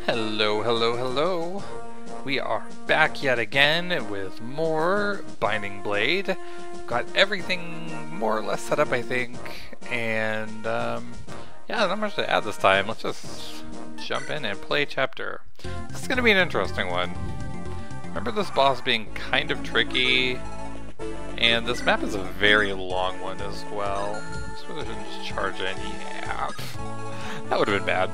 Hello, hello, hello. We are back yet again with more Binding Blade. Got everything more or less set up, I think, and yeah, not much to add this time. Let's just jump in and play chapter. This is going to be an interesting one. Remember this boss being kind of tricky, and this map is a very long one as well. I suppose I shouldn't just charge in. Yeah, that would have been bad.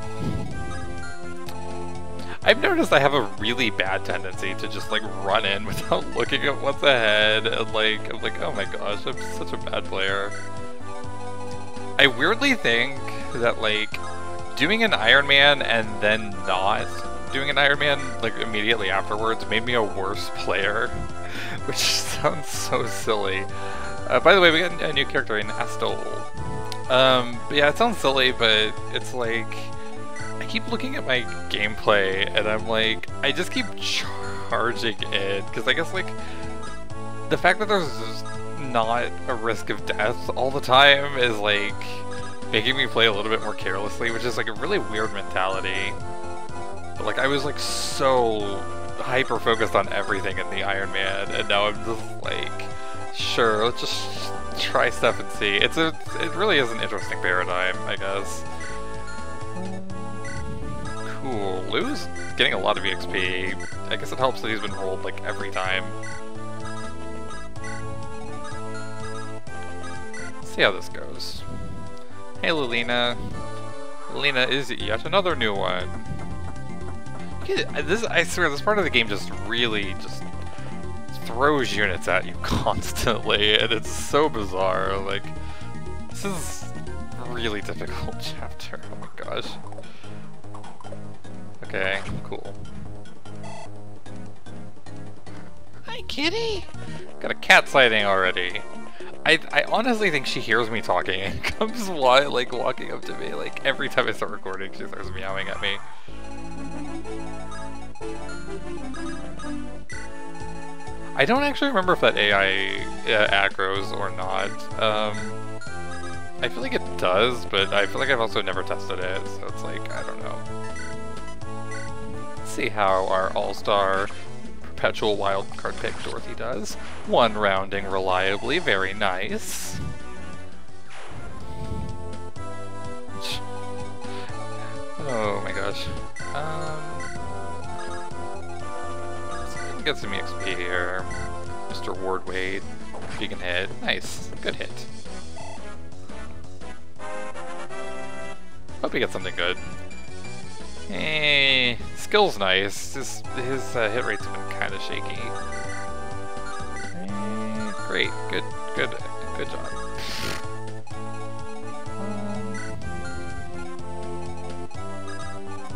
I've noticed I have a really bad tendency to just like run in without looking at what's ahead, and I'm like, oh my gosh, I'm such a bad player. I weirdly think that like doing an Iron Man and then not doing an Iron Man like immediately afterwards made me a worse player, which sounds so silly. By the way, we got a new character in Astol. But yeah, it sounds silly, but it's like I keep looking at my gameplay and I'm like, I just keep charging it, because I guess like the fact that there's not a risk of death all the time is like making me play a little bit more carelessly, which is like a really weird mentality. But like I was like so hyper focused on everything in the Iron Man, and now I'm just like, sure, let's just try stuff and see. It really is an interesting paradigm, I guess. Cool. Lou's getting a lot of EXP. I guess it helps that he's been rolled like every time. Let's see how this goes. Hey Lilina. Lilina is yet another new one. I swear, this part of the game just really just throws units at you constantly, and it's so bizarre. Like, this is a really difficult chapter. Oh my gosh. Okay, cool. Hi, kitty! Got a cat sighting already. I honestly think she hears me talking and comes like walking up to me. Like every time I start recording, she starts meowing at me. I don't actually remember if that AI aggros or not. I feel like it does, but I feel like I've also never tested it, so it's like, I don't know. Let's see how our all-star perpetual wildcard pick Dorothy does. One rounding reliably, very nice. Oh my gosh. So we can get some EXP here. Mr. Wardwade, if you can hit. Nice, good hit. Hope he gets something good. Skill's nice. His hit rates have been kind of shaky. Great, good job. It'd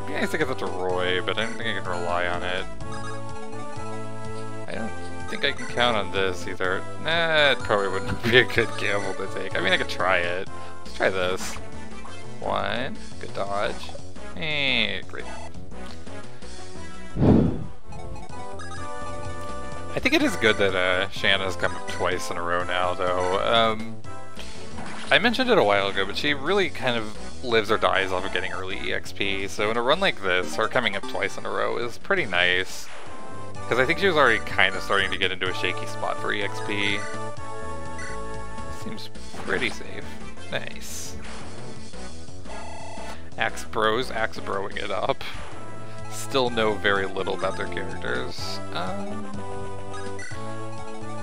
be nice to get that to Roy, but I don't think I can rely on it. I don't think I can count on this either. Nah, it probably wouldn't be a good gamble to take. I mean, I could try it. Let's try this. One, good dodge. Great. I think it is good that Shanna's come up twice in a row now, though. I mentioned it a while ago, but she really kind of lives or dies off of getting early EXP, so in a run like this, her coming up twice in a row is pretty nice. Because I think she was already kind of starting to get into a shaky spot for EXP. Seems pretty safe. Nice. Axe Bros, Axe Broing it up. Still know very little about their characters.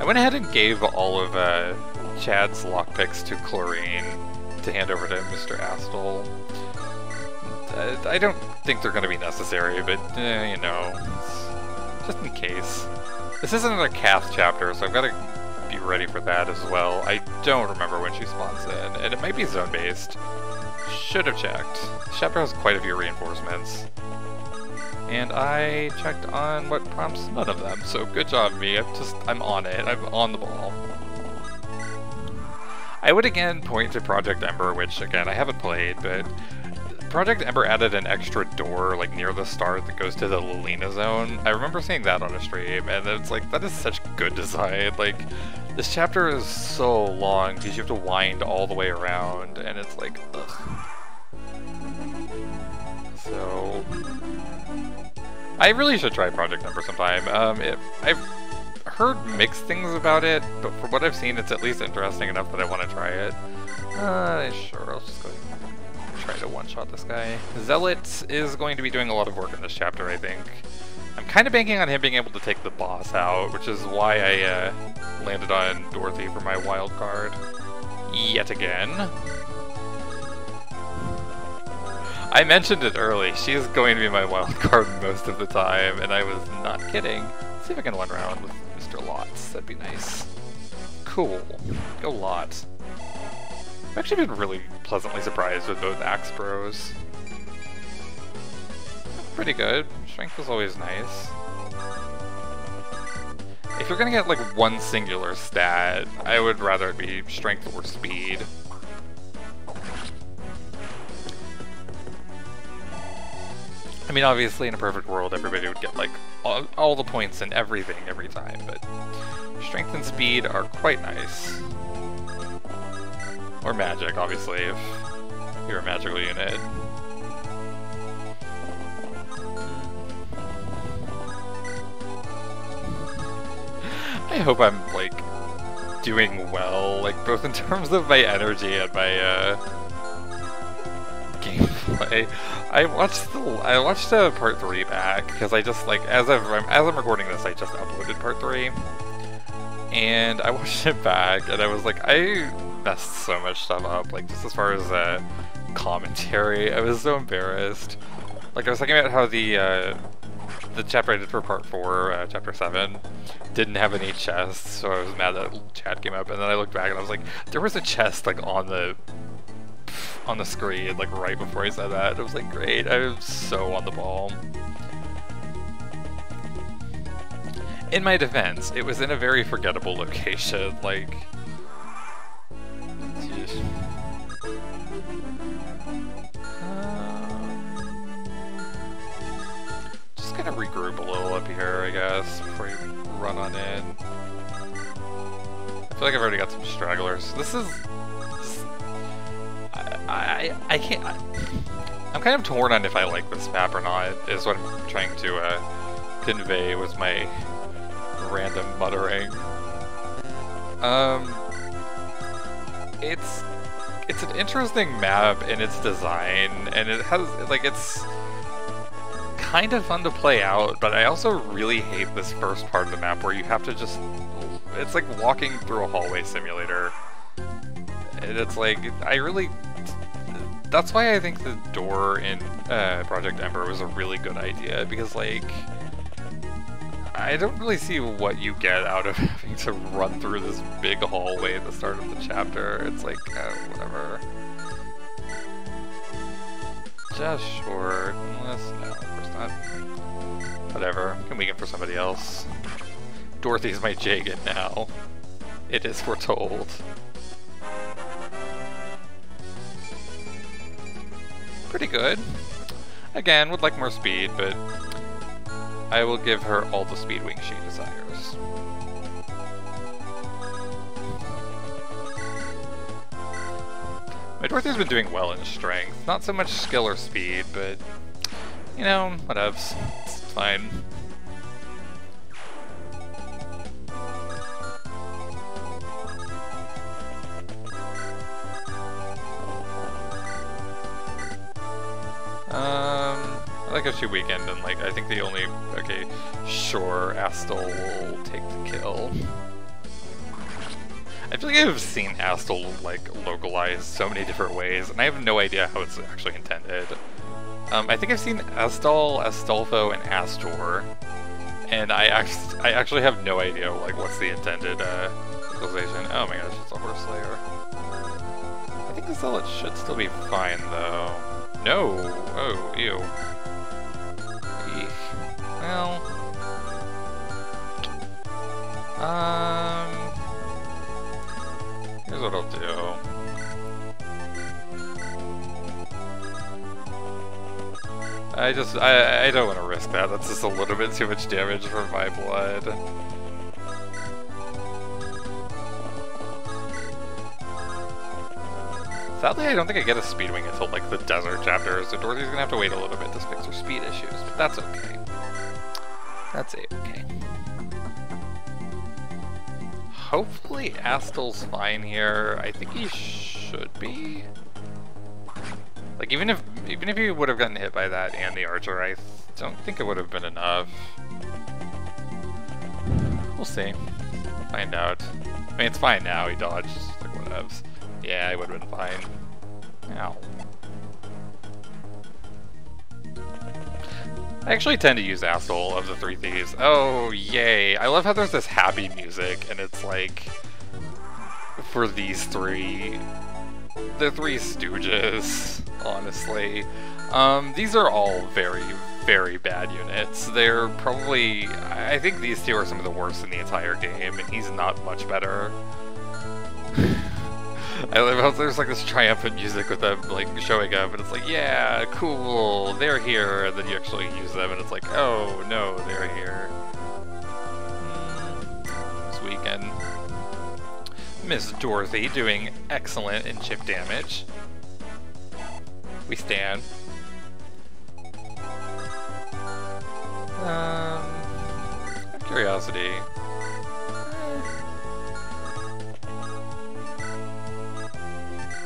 I went ahead and gave all of Chad's lockpicks to Chlorine to hand over to Mr. Astol. I don't think they're going to be necessary, but you know, just in case. This isn't another Cath chapter, so I've got to be ready for that as well. I don't remember when she spawns in, and it might be zone-based. Should have checked. This chapter has quite a few reinforcements. And I checked on what prompts none of them, so good job me. I'm on it. I'm on the ball. I would again point to Project Ember, which again I haven't played, but Project Ember added an extra door like near the start that goes to the Lilina zone. I remember seeing that on a stream, and it's like, that is such good design. Like, this chapter is so long because you have to wind all the way around, and it's like, ugh. So I really should try Project Ember sometime. I've heard mixed things about it, but from what I've seen, it's at least interesting enough that I want to try it. Sure, I'll just go and try to one-shot this guy. Zealot is going to be doing a lot of work in this chapter, I think. I'm kind of banking on him being able to take the boss out, which is why I landed on Dorothy for my wild card. Yet again. I mentioned it early, she is going to be my wild card most of the time, and I was not kidding. Let's see if I can one round with Mr. Lots, that'd be nice. Cool. Go Lot. I've actually been really pleasantly surprised with both Axe Bros. Pretty good. Strength is always nice. If you're gonna get like one singular stat, I would rather it be strength or speed. I mean, obviously in a perfect world everybody would get like all the points and everything every time, but strength and speed are quite nice. Or magic, obviously, if you're a magical unit. I hope I'm, like, doing well, like, both in terms of my energy and my, gameplay. I watched part 3 back, because I just, like, as I'm recording this, I just uploaded part 3. And I watched it back, and I was like, I messed so much stuff up, like, just as far as, commentary. I was so embarrassed. Like, I was thinking about how the chapter I did for part 4, chapter 7, didn't have any chests, so I was mad that chat came up, and then I looked back and I was like, there was a chest, like, on the screen, like, right before I said that. It was like, great, I was so on the ball. In my defense, it was in a very forgettable location, like... Just gonna regroup a little up here, I guess, before we run on in. I feel like I've already got some stragglers. This is... I can't... I'm kind of torn on if I like this map or not, is what I'm trying to convey with my random muttering. It's an interesting map in its design, and it has, like, it's kind of fun to play out, but I also really hate this first part of the map where you have to just, it's like walking through a hallway simulator. And it's like, that's why I think the door in Project Ember was a really good idea, because, like, I don't really see what you get out of having to run through this big hallway at the start of the chapter. It's like, whatever. Just short, unless, no, of course not. Whatever, can weaken for somebody else. Dorothy's my Jagan now. It is foretold. Pretty good. Again, would like more speed, but I will give her all the speed wing she desires. My Dorothy's been doing well in strength. Not so much skill or speed, but, you know, whatevs. It's fine. I like how she weakened, and, like, I think the only... Okay, sure, Astal will take the kill. I feel like I've seen Astal, like, localized so many different ways, and I have no idea how it's actually intended. I think I've seen Astal, Astolfo, and Astor, and I actually have no idea, like, what's the intended, localization. Oh my gosh, it's a Horse Slayer. I think the Zealot should still be fine, though. No! Oh, ew. Eek. Well... Here's what I'll do. I don't want to risk that. That's just a little bit too much damage for my blood. Sadly, I don't think I get a speed wing until, like, the desert chapter, so Dorothy's gonna have to wait a little bit to fix her speed issues, but that's okay. That's it, okay. Hopefully Astel's fine here. I think he should be. Like, even if he would have gotten hit by that and the archer, I don't think it would have been enough. We'll see. Find out. I mean, it's fine now. He dodged. Like, whatevs. Yeah, he would have been fine. Ow. I actually tend to use Astel of the three thieves. Oh, yay. I love how there's this happy music, and it's like, for these three, the three stooges, honestly. These are all very, very bad units. They're probably, I think these two are some of the worst in the entire game, and he's not much better. I love how there's like this triumphant music with them like showing up, and it's like, yeah, cool, they're here, and then you actually use them, and it's like, oh no, they're here. This weekend. Miss Dorothy doing excellent in chip damage. We stand. Out of curiosity.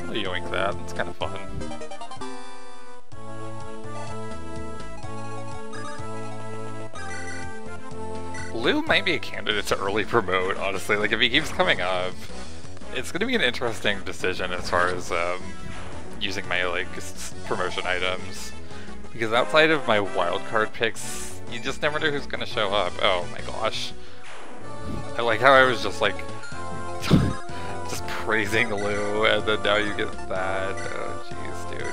I'll yoink that, it's kind of fun. Lou might be a candidate to early promote, honestly. Like, if he keeps coming up, it's going to be an interesting decision as far as using my, like, promotion items. Because outside of my wildcard picks, you just never know who's going to show up. Oh my gosh. I like how I was just, like, just praising Lou, and then now you get that. Oh, jeez, dude.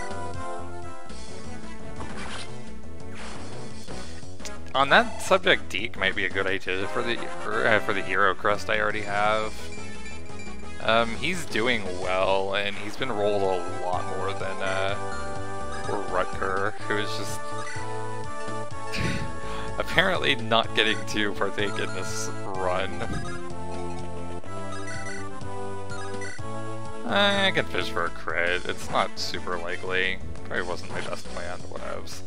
On that subject, Deke might be a good idea for the hero crest I already have. He's doing well, and he's been rolled a lot more than poor Rutger, who is just apparently not getting to partake in this run. I can fish for a crit. It's not super likely. Probably wasn't my best plan, but whatevs.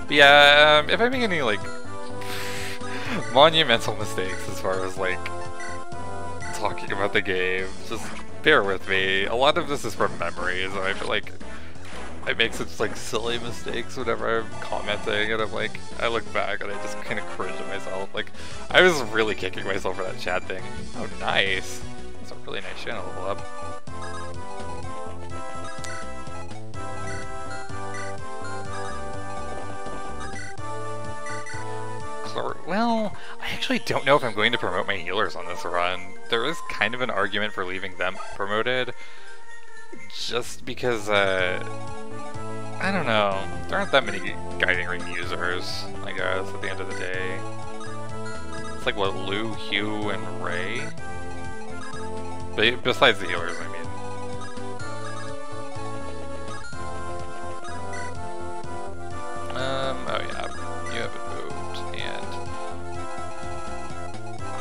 But yeah, if I make any, like, monumental mistakes as far as, like, talking about the game, just bear with me. A lot of this is from memory, so I feel like I make such, like, silly mistakes whenever I'm commenting, and I'm like, I look back and I just kind of cringe at myself. Like, I was really kicking myself for that chat thing. Oh, nice. That's a really nice channel level up. Well, I actually don't know if I'm going to promote my healers on this run. There is kind of an argument for leaving them promoted, just because, I don't know, there aren't that many Guiding Ring users, I guess, at the end of the day. It's like, what, Lou, Hugh, and Ray? But besides the healers, I mean. Oh yeah, you haven't moved, and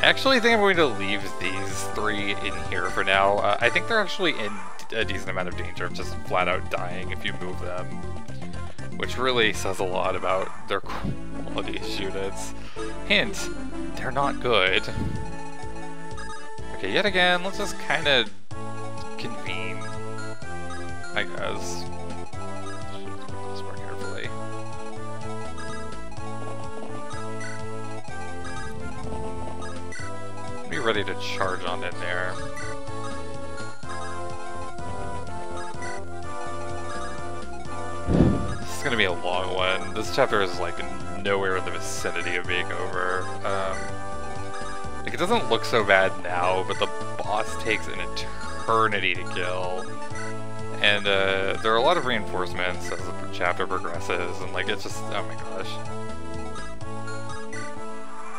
I actually think I'm going to leave these three in here for now. I think they're actually in a decent amount of danger of just flat out dying if you move them, which really says a lot about their quality as units. Hint, they're not good. Okay, yet again, let's just kind of convene, I guess. Let's more carefully. Be ready to charge on in there. This is gonna be a long one. This chapter is like nowhere in the vicinity of being over. Like, it doesn't look so bad now, but the boss takes an eternity to kill. And there are a lot of reinforcements as the chapter progresses, and like, it's just, oh my gosh.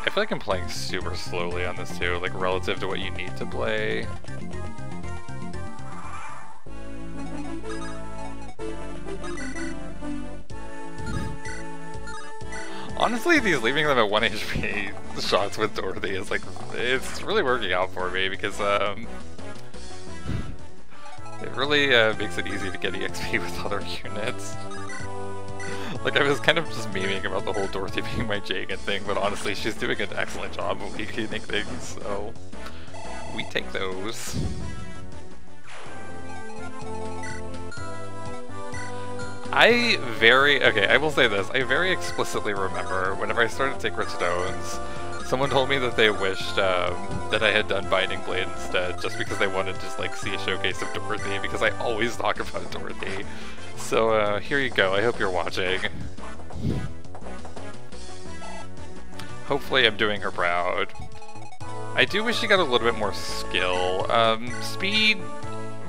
I feel like I'm playing super slowly on this too, like relative to what you need to play. Honestly, these leaving them at 1 HP shots with Dorothy is like, it's really working out for me because it really makes it easy to get EXP with other units. Like, I was kind of just memeing about the whole Dorothy being my Jagan thing, but honestly, she's doing an excellent job of weakening things, so we take those. I will say this, I very explicitly remember whenever I started Sacred Stones, someone told me that they wished that I had done Binding Blade instead, just because they wanted to just like see a showcase of Dorothy, because I always talk about Dorothy. So here you go, I hope you're watching. Hopefully I'm doing her proud. I do wish she got a little bit more skill. Speed,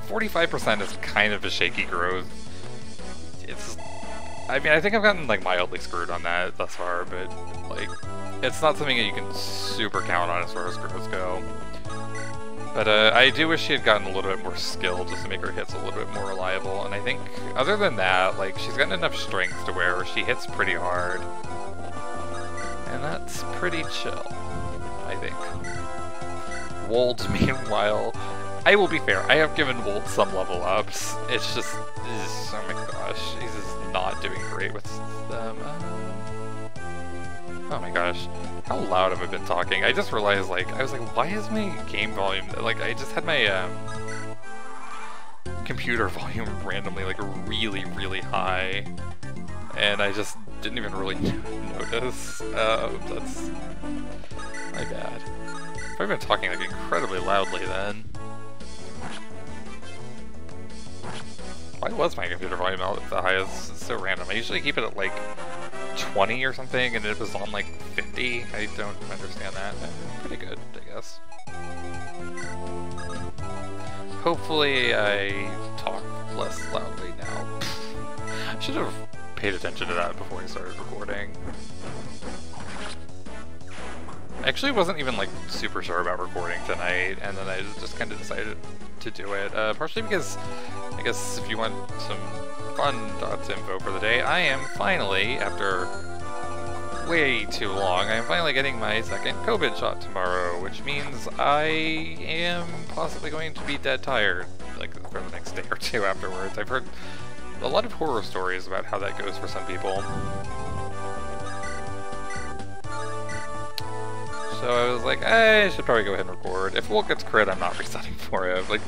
45% is kind of a shaky growth. I mean, I think I've gotten like mildly screwed on that thus far, but like, it's not something that you can super count on as far as growths go. But I do wish she had gotten a little bit more skill just to make her hits a little bit more reliable, and I think, other than that, like, she's gotten enough strength to where she hits pretty hard. And that's pretty chill, I think. Wold, meanwhile, I will be fair, I have given Wold some level ups. It's just, oh my gosh, he's just not doing great with them. Oh my gosh, how loud have I been talking? I just realized, like, I was like, why is my game volume, like, I just had my computer volume randomly, like, really, really high, and I just didn't even really notice. That's my bad. I've been talking, like, incredibly loudly then. Why was my computer volume out at the highest? It's so random. I usually keep it at like 20 or something, and it was on like 50. I don't understand that. Pretty good, I guess. Hopefully I talk less loudly now. I should have paid attention to that before I started recording. I actually wasn't even like super sure about recording tonight, and then I just kind of decided to do it. Partially because, I guess if you want some fun .info for the day, I am finally, after way too long, I am finally getting my second COVID shot tomorrow, which means I am possibly going to be dead tired, like, for the next day or two afterwards. I've heard a lot of horror stories about how that goes for some people. So I was like, I should probably go ahead and record. If Wolt gets crit, I'm not resetting for him. Like,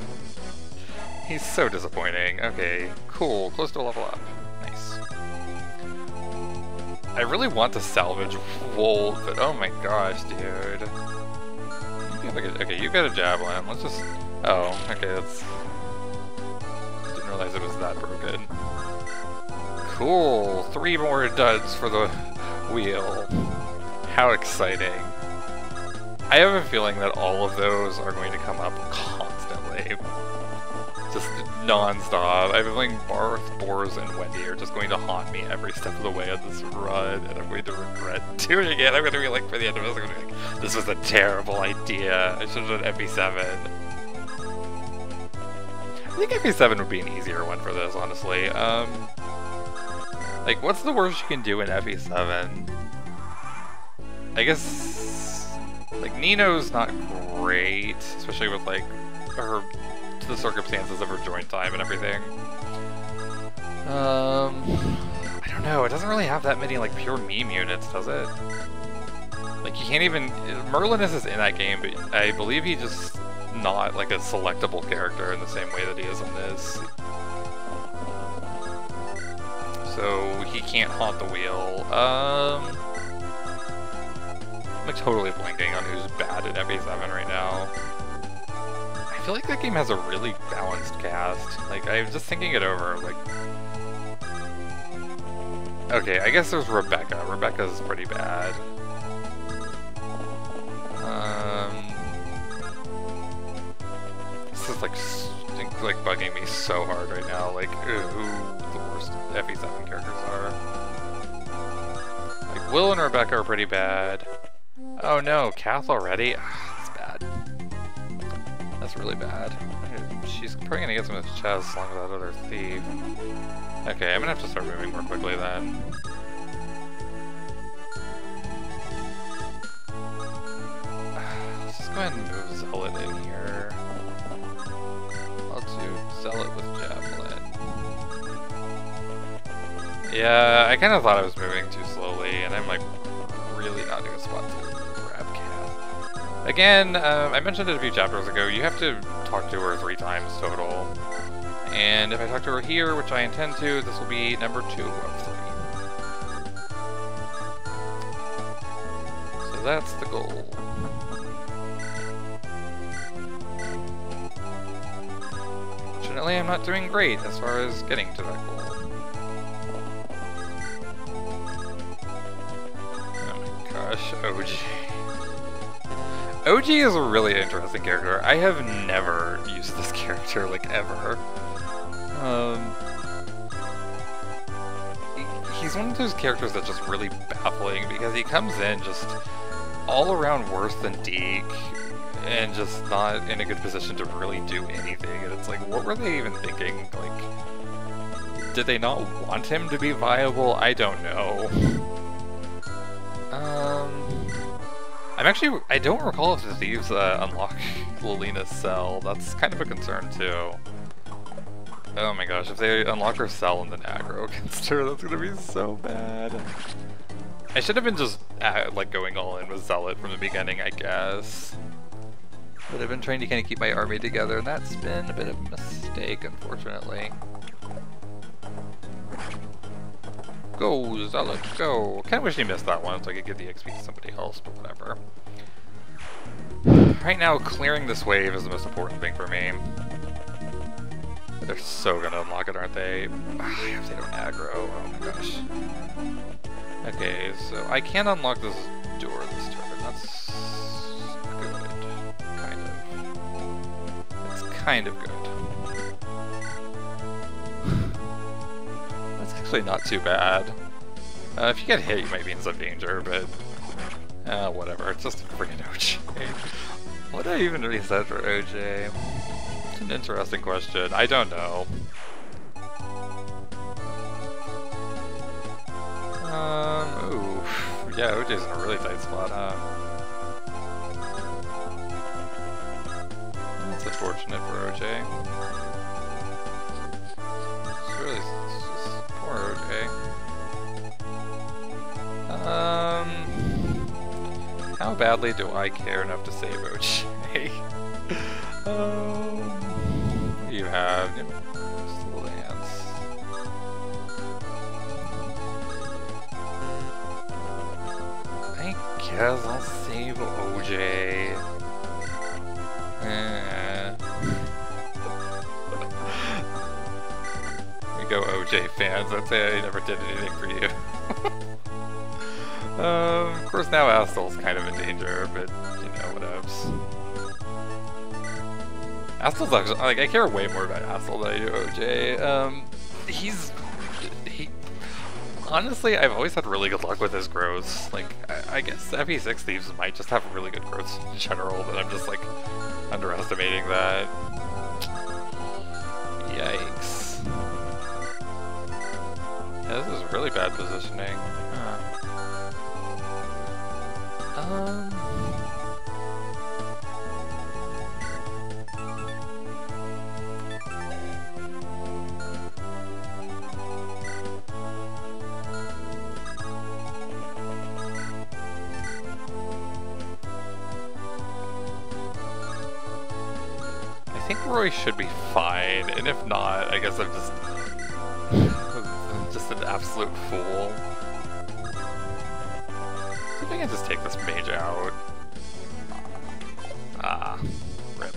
he's so disappointing. Okay, cool. Close to a level up. Nice. I really want to salvage Wolt, but oh my gosh, dude. Okay, you've got a javelin. Let's just... Oh, okay, that's... Didn't realize it was that broken. Cool! 3 more duds for the wheel. How exciting. I have a feeling that all of those are going to come up constantly. Just non-stop. I have a feeling Barth, Boars, and Wendy are just going to haunt me every step of the way on this run, and I'm going to regret doing it. I'm going to be like, for the end of this, I'm going to be like, this was a terrible idea. I should have done FE7. I think FE7 would be an easier one for this, honestly. Like, what's the worst you can do in FE7? I guess... Like, Nino's not great, especially with, like, the circumstances of her joint time and everything. I don't know, it doesn't really have that many, like, pure meme units, does it? Like, you can't even... Merlinus is in that game, but I believe he's just not, like, a selectable character in the same way that he is in this. So, he can't haunt the wheel. I'm like totally blanking on who's bad at FE7 right now. I feel like that game has a really balanced cast. Like, I'm just thinking it over, like... Okay, I guess there's Rebecca. Rebecca's pretty bad. This is like bugging me so hard right now, like who the worst FE7 characters are. Like, Will and Rebecca are pretty bad. Oh no, Kath already? That's bad. That's really bad. She's probably gonna get some of his chest along with that other thief. Okay, I'm gonna have to start moving more quickly then. Let's just go ahead and move Zealot in here. I'll do Zealot with Javelin. Yeah, I kind of thought I was moving too slowly, and I'm like really not in a good spot to grab Cass. Again, I mentioned it a few chapters ago, you have to talk to her 3 times total. And if I talk to her here, which I intend to, this will be number 2 of 3. So that's the goal. Fortunately, I'm not doing great as far as getting to that goal. Oh my gosh, OG. OG is a really interesting character. I have never used this character, like, ever. He's one of those characters that's just really baffling because he comes in just all around worse than Deke and just not in a good position to really do anything. And it's like, what were they even thinking? Like, did they not want him to be viable? I don't know. I don't recall if the thieves unlock Lilina's cell. That's kind of a concern too. Oh my gosh, if they unlock her cell and then aggro against her, that's gonna be so bad. I should have been just like going all in with Zealot from the beginning, I guess. But I've been trying to kind of keep my army together, and that's been a bit of a mistake, unfortunately. Go, Zealot, go! Kinda wish he missed that one so I could give the XP to somebody else, but whatever. Right now, clearing this wave is the most important thing for me. They're so gonna unlock it, aren't they? If they don't aggro, oh my gosh. Okay, so I can unlock this door this turn. That's good. Kind of. It's kind of good. That's actually not too bad. If you get hit, you might be in some danger, but whatever. It's just a freaking OJ. What did I even reset for OJ? It's an interesting question. I don't know. Ooh. Yeah, OJ's in a really tight spot, huh? That's unfortunate for OJ. It's just poor OJ. How badly do I care enough to save OJ? What do you have? Still Lance. I guess I'll save OJ. We go OJ fans, I'd say I never did anything for you. Of course now Astel's kind of in danger, but you know, whatevs. Astel's actually, like, I care way more about Astel than I do OJ. Honestly, I've always had really good luck with his growths. Like, I guess FE6 Thieves might just have really good growths in general, but I'm just, like, underestimating that. Yikes. Yeah, this is really bad positioning. Huh. I think Roy should be fine, and if not, I guess I'm just an absolute fool. I think I can just take this mage out. Ah, rip.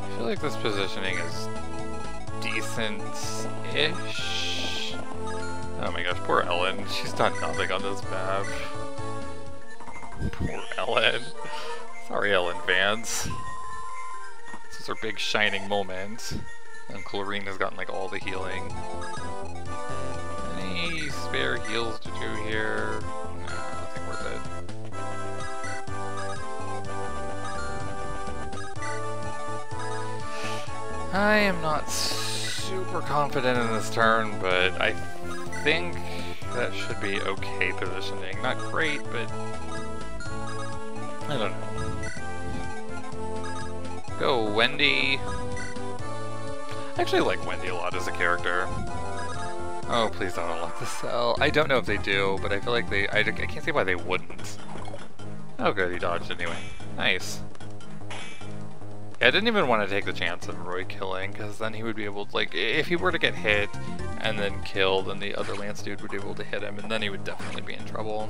I feel like this positioning is decent-ish. Oh my gosh, poor Ellen. She's done nothing on this map. Poor Ellen. Sorry, Ellen fans. This is her big shining moment. And Chlorine has gotten like all the healing. Any spare heals to do here? No, nothing worth it. I am not super confident in this turn, but I think that should be okay positioning. Not great, but I don't know. Go, Wendy. I actually like Wendy a lot as a character. Oh, please don't unlock the cell. I don't know if they do, but I feel like I can't see why they wouldn't. Oh good, he dodged anyway. Nice. Yeah, I didn't even want to take the chance of Roy killing, because then he would be able to, like, if he were to get hit and then killed, then the other Lance dude would be able to hit him, and then he would definitely be in trouble.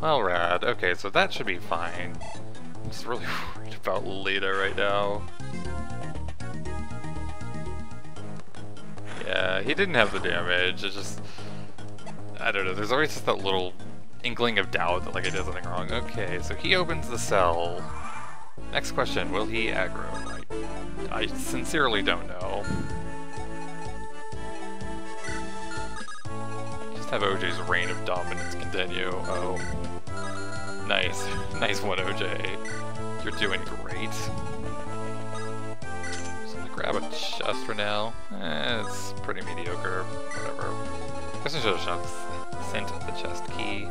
Well, rad. Okay, so that should be fine. I'm just really worried about Lita right now. Yeah, he didn't have the damage, it's just... I don't know, there's always just that little inkling of doubt that, like, I did something wrong. Okay, so he opens the cell. Next question, will he aggro? I sincerely don't know. Just have OJ's reign of dominance continue. Oh. Nice. Nice one, OJ. You're doing great. Just gonna grab a chest for now. It's pretty mediocre. Whatever. I guess I should have sent the chest key.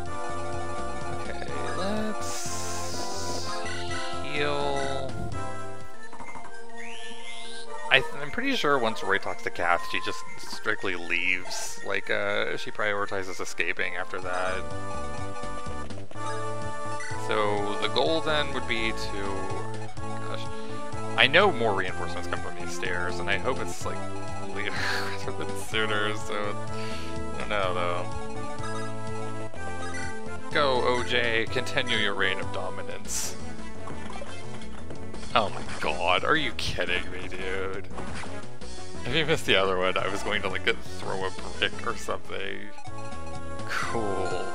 Okay, let's heal. I'm pretty sure once Roy talks to Kath, she just strictly leaves. Like, she prioritizes escaping after that. So the goal then would be to... Gosh. I know more reinforcements come from these stairs, and I hope it's, like, later rather than sooner, so... I don't know, though. Go, OJ, continue your reign of dominance. Oh my god, are you kidding me, dude? If you missed the other one, I was going to, like, throw a brick or something. Cool.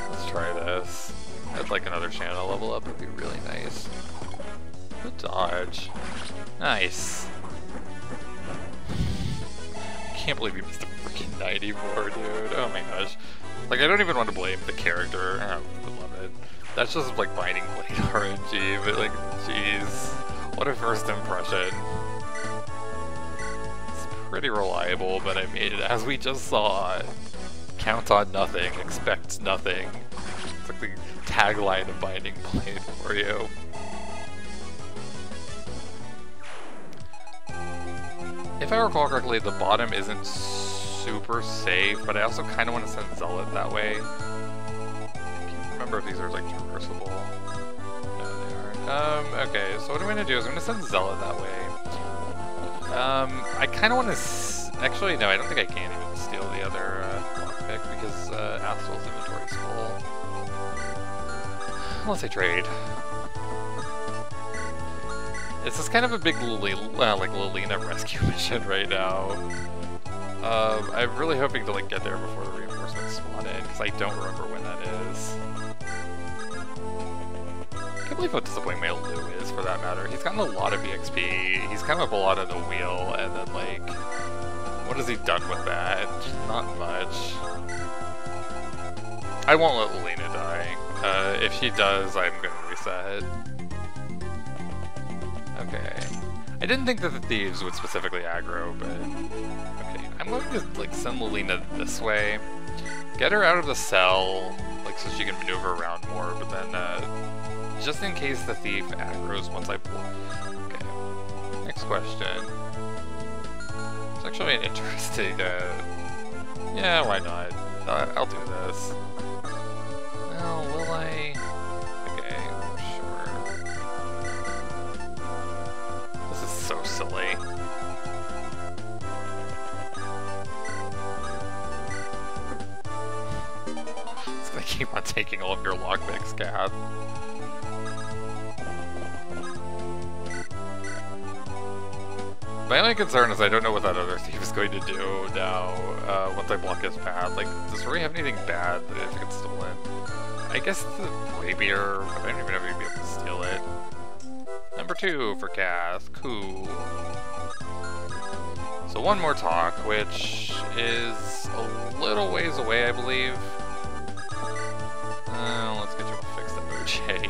Let's try this. I'd like another channel level up, would be really nice. Good dodge. Nice. I can't believe you missed a freaking 94, dude. Oh my gosh. Like, I don't even want to blame the character. I would love it. That's just, like, Binding Blade RNG, but, like, jeez. What a first impression. It's pretty reliable, but I mean, as we just saw, count on nothing, expect nothing. It's like the tagline of Binding Blade for you. If I recall correctly, the bottom isn't super safe, but I also kind of want to send Zealot that way. I can't remember if these are, like, traversable. No, they aren't. Okay, so what I'm going to do is I'm going to send Zealot that way. I kind of want to... Actually, no, I don't think I can even steal the other lockpick, because Astral's inventory's full. Unless I trade. This is kind of a big like Lilina rescue mission right now. I'm really hoping to, like, get there before the reinforcements spawn in, because I don't remember when that is. I can't believe how disappointing my Lou is, for that matter. He's gotten a lot of EXP, he's come up a lot on the wheel, and then, like, what has he done with that? Not much. I won't let Lilina die. If she does, I'm gonna reset. Okay. I didn't think that the thieves would specifically aggro, but... Okay, I'm going to, like, send Lilina this way. Get her out of the cell, like, so she can maneuver around more, but then, just in case the thief aggroes once I pull... Okay. Next question. It's actually an interesting, yeah, why not? I'll do this. Well, will I... Okay, sure. This is so silly. It's gonna keep on taking all of your lockpicks, Kath. My only concern is I don't know what that other thief is going to do now, once I block his path. Like, does Rory have anything bad that if he gets stolen? I guess the rapier, but I don't even know if he'd be able to steal it. Number 2 for Kath. Cool. So one more talk, which is a little ways away, I believe. Let's get you a fix that OJ.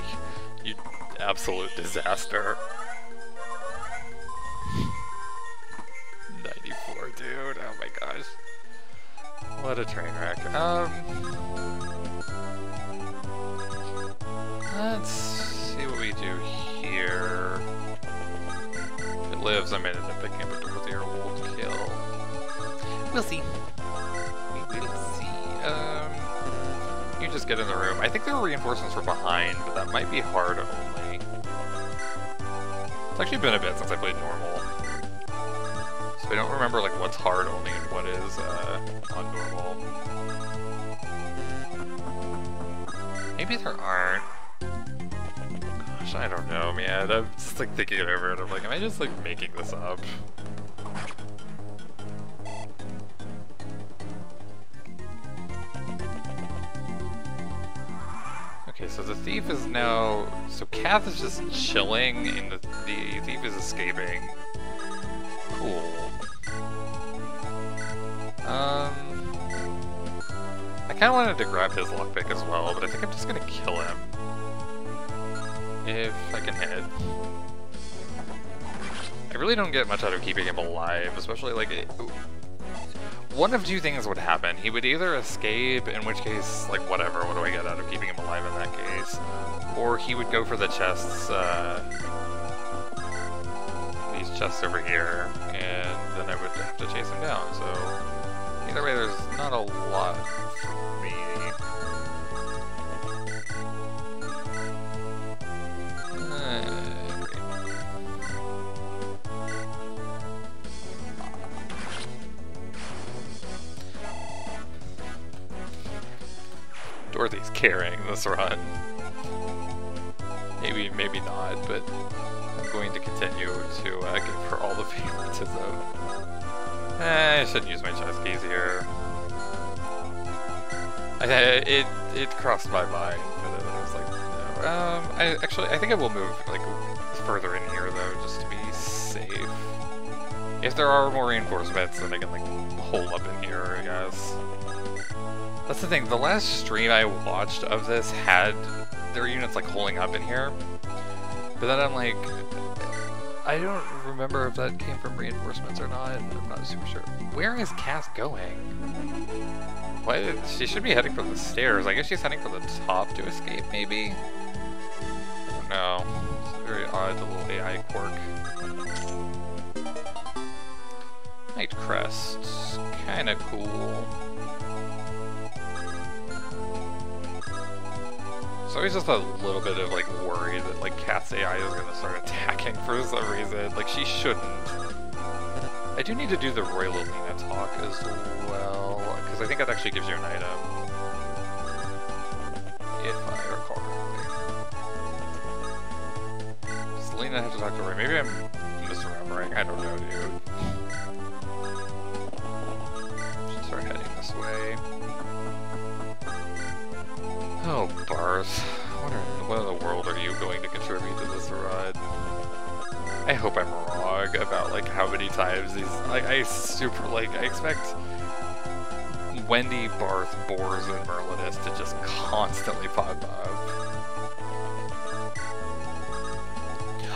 You absolute disaster. 94, dude. Oh my gosh. What a train wreck. Let's see what we do here. If it lives, I'm in it picking up a Dorothy or Wolf kill. We'll see. We will see. You just get in the room. I think there are reinforcements from behind, but that might be hard only. It's actually been a bit since I played normal. So I don't remember like what's hard only and what is on normal. Maybe there aren't. Gosh, I don't know, man. I'm just like thinking it over and I'm like, am I just like making this up? Okay, so the thief is now... So Kath is just chilling and the thief is escaping. Cool. I kinda wanted to grab his lockpick as well, but I think I'm just gonna kill him. If I can hit. I really don't get much out of keeping him alive, especially like... One of two things would happen. He would either escape, in which case, like, whatever, what do I get out of keeping him alive in that case? Or he would go for the chests, these chests over here, and then I would have to chase him down, so... Either way, there's not a lot for me. Dorothy's carrying this run. Maybe not, but I'm going to continue to give her all the favoritism. I shouldn't use my chest keys here. It crossed my mind, but I was like, no. I think I will move like further in here though, just to be safe. If there are more reinforcements, then I can like hole up in here, I guess. That's the thing, the last stream I watched of this had their units like holding up in here. But then I'm like, I don't remember if that came from reinforcements or not, I'm not super sure. Where is Cass going? Why, she should be heading for the stairs. I guess she's heading for the top to escape, maybe? I don't know. It's a very odd little AI quirk. Night Crest. Kinda cool. It's always just a little bit of like worry that like Cat's AI is gonna start attacking for some reason. Like she shouldn't. I do need to do the Royal Alina talk as well, because I think that actually gives you an item. If I recall correctly. Does Alina have to talk to Roy? Maybe I'm misremembering. I don't know, dude. Should start heading this way. Oh, Barth. What in the world are you going to contribute to this run? I hope I'm wrong about, like, how many times these... Like, I expect Wendy, Barth, Bors, and Merlinus to just constantly pop up.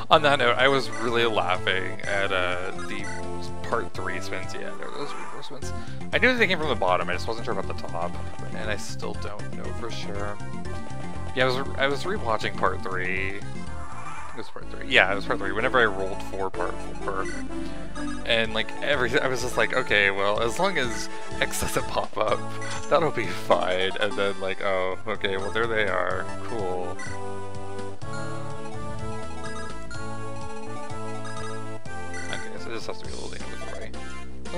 On that note, I was really laughing at the part 3 spins. Yeah, there are those reinforcements. I knew that they came from the bottom, I just wasn't sure about the top. And I still don't know for sure. Yeah, I was rewatching part 3. I think it was part 3. Yeah, it was part 3. Whenever I rolled for part 4. And like I was just like, okay, well, as long as X doesn't pop up, that'll be fine. And then like, oh, okay, well there they are. Cool. Okay, so this has to be Alina with Roy.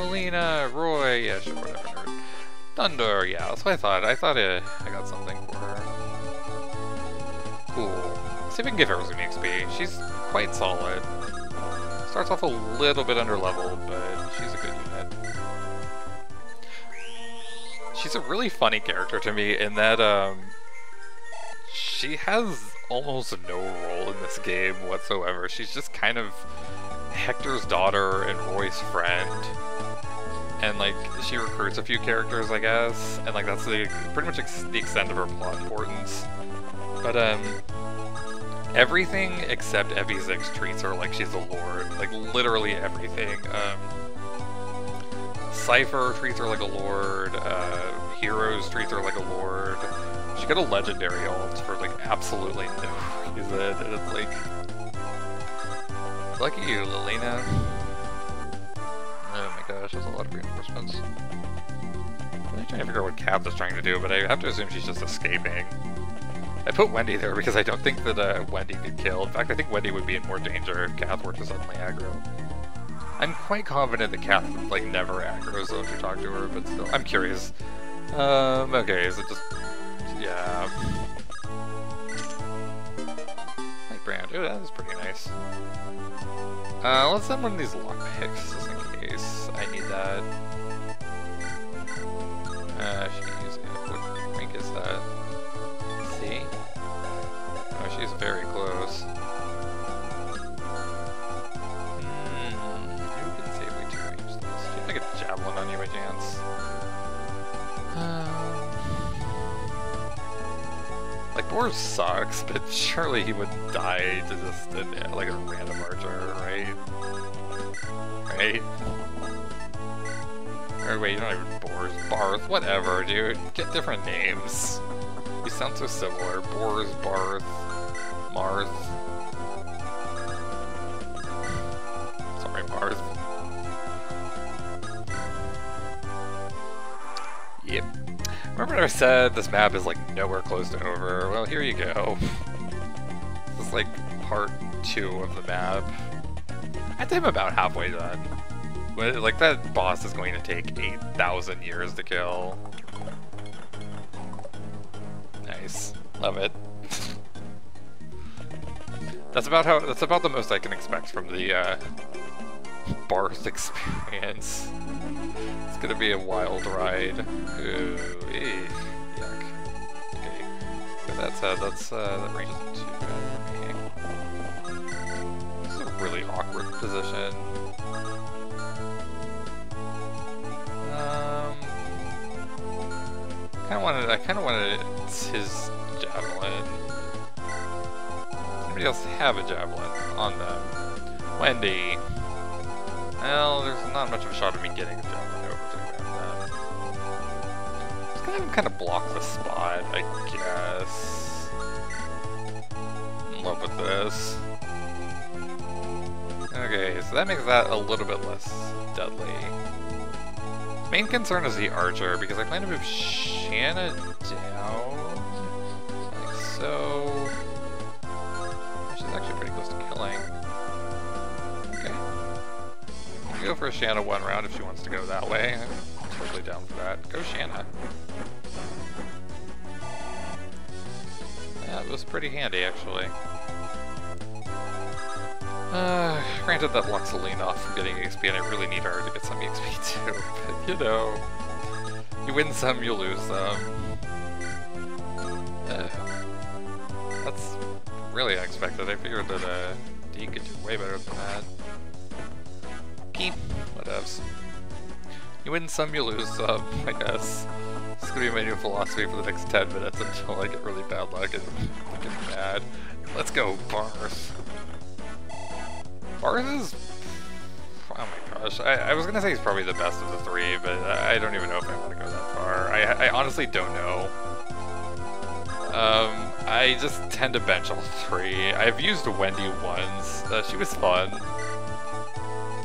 Alina, Roy, yeah, sure, whatever. Thunder, yeah, that's what I thought. I thought I got something for her. Cool. Let's see if we can give her some XP. She's quite solid. Starts off a little bit under-leveled, but she's a good unit. She's a really funny character to me in that, she has almost no role in this game whatsoever. She's just kind of Hector's daughter and Roy's friend. And like, she recruits a few characters, I guess, and like that's pretty much the extent of her plot importance. But everything except Evie6 treats her like she's a lord. Like literally everything. Cypher treats her like a lord, Heroes treats her like a lord. She got a legendary ult for like absolutely no reason, and it's like, lucky you, Lilina. Oh my gosh, that's a lot of reinforcements. I'm really trying to figure out what Kath is trying to do, but I have to assume she's just escaping. I put Wendy there because I don't think that Wendy could kill. In fact, I think Wendy would be in more danger if Kath were to suddenly aggro. I'm quite confident that Kath, like, never aggroes though if you talk to her, but still, I'm curious. Okay, is it just... yeah. Light brand, oh, that is pretty nice. Let's send one of these lockpicks, just in case I need that. She can use it. What rank is that? C? Oh, she's very close. Who can safely two-range this? Do you think a javelin on you by chance? Like, Boar sucks, but surely he wouldn't die to just like a random archer, right? Right? Or wait, you don't even Boars. Barth, whatever, dude. Get different names. You sound so similar. Boars, Barth, Marth. Sorry, Marth. Yep. Remember when I said this map is like nowhere close to over? Well, here you go. This is like part 2 of the map. I'd say I'm about halfway done. But, like, that boss is going to take 8,000 years to kill. Nice. Love it. That's about the most I can expect from the Barth experience. It's gonna be a wild ride. Ooh, yuck. Okay. With that said, that range isn't too bad for me. This is a really awkward position. I kinda wanted his javelin. Somebody else have a javelin on them. Wendy. Well, there's not much of a shot of me getting a javelin over to him then. Just kind of block the spot, I guess. I'm in love with this. Okay, so that makes that a little bit less deadly. Main concern is the archer, because I plan to move Shanna down, like so. She's actually pretty close to killing. Okay. We can go for a Shanna one round if she wants to go that way. I'm totally down for that. Go Shanna. Yeah, it was pretty handy actually. Granted that blocks Aline off from getting XP, and I really need her to get some XP too, but you know, you win some, you lose some. That's really unexpected. I figured that D could do way better than that. Keep, whatevs. You win some, you lose some, I guess. This is gonna be my new philosophy for the next 10 minutes until I get really bad luck and get mad. Let's go, Barth. Barth is... oh my gosh, I was gonna say he's probably the best of the 3, but I don't even know if I want to go that far. I honestly don't know. I just tend to bench all 3. I've used Wendy once. She was fun.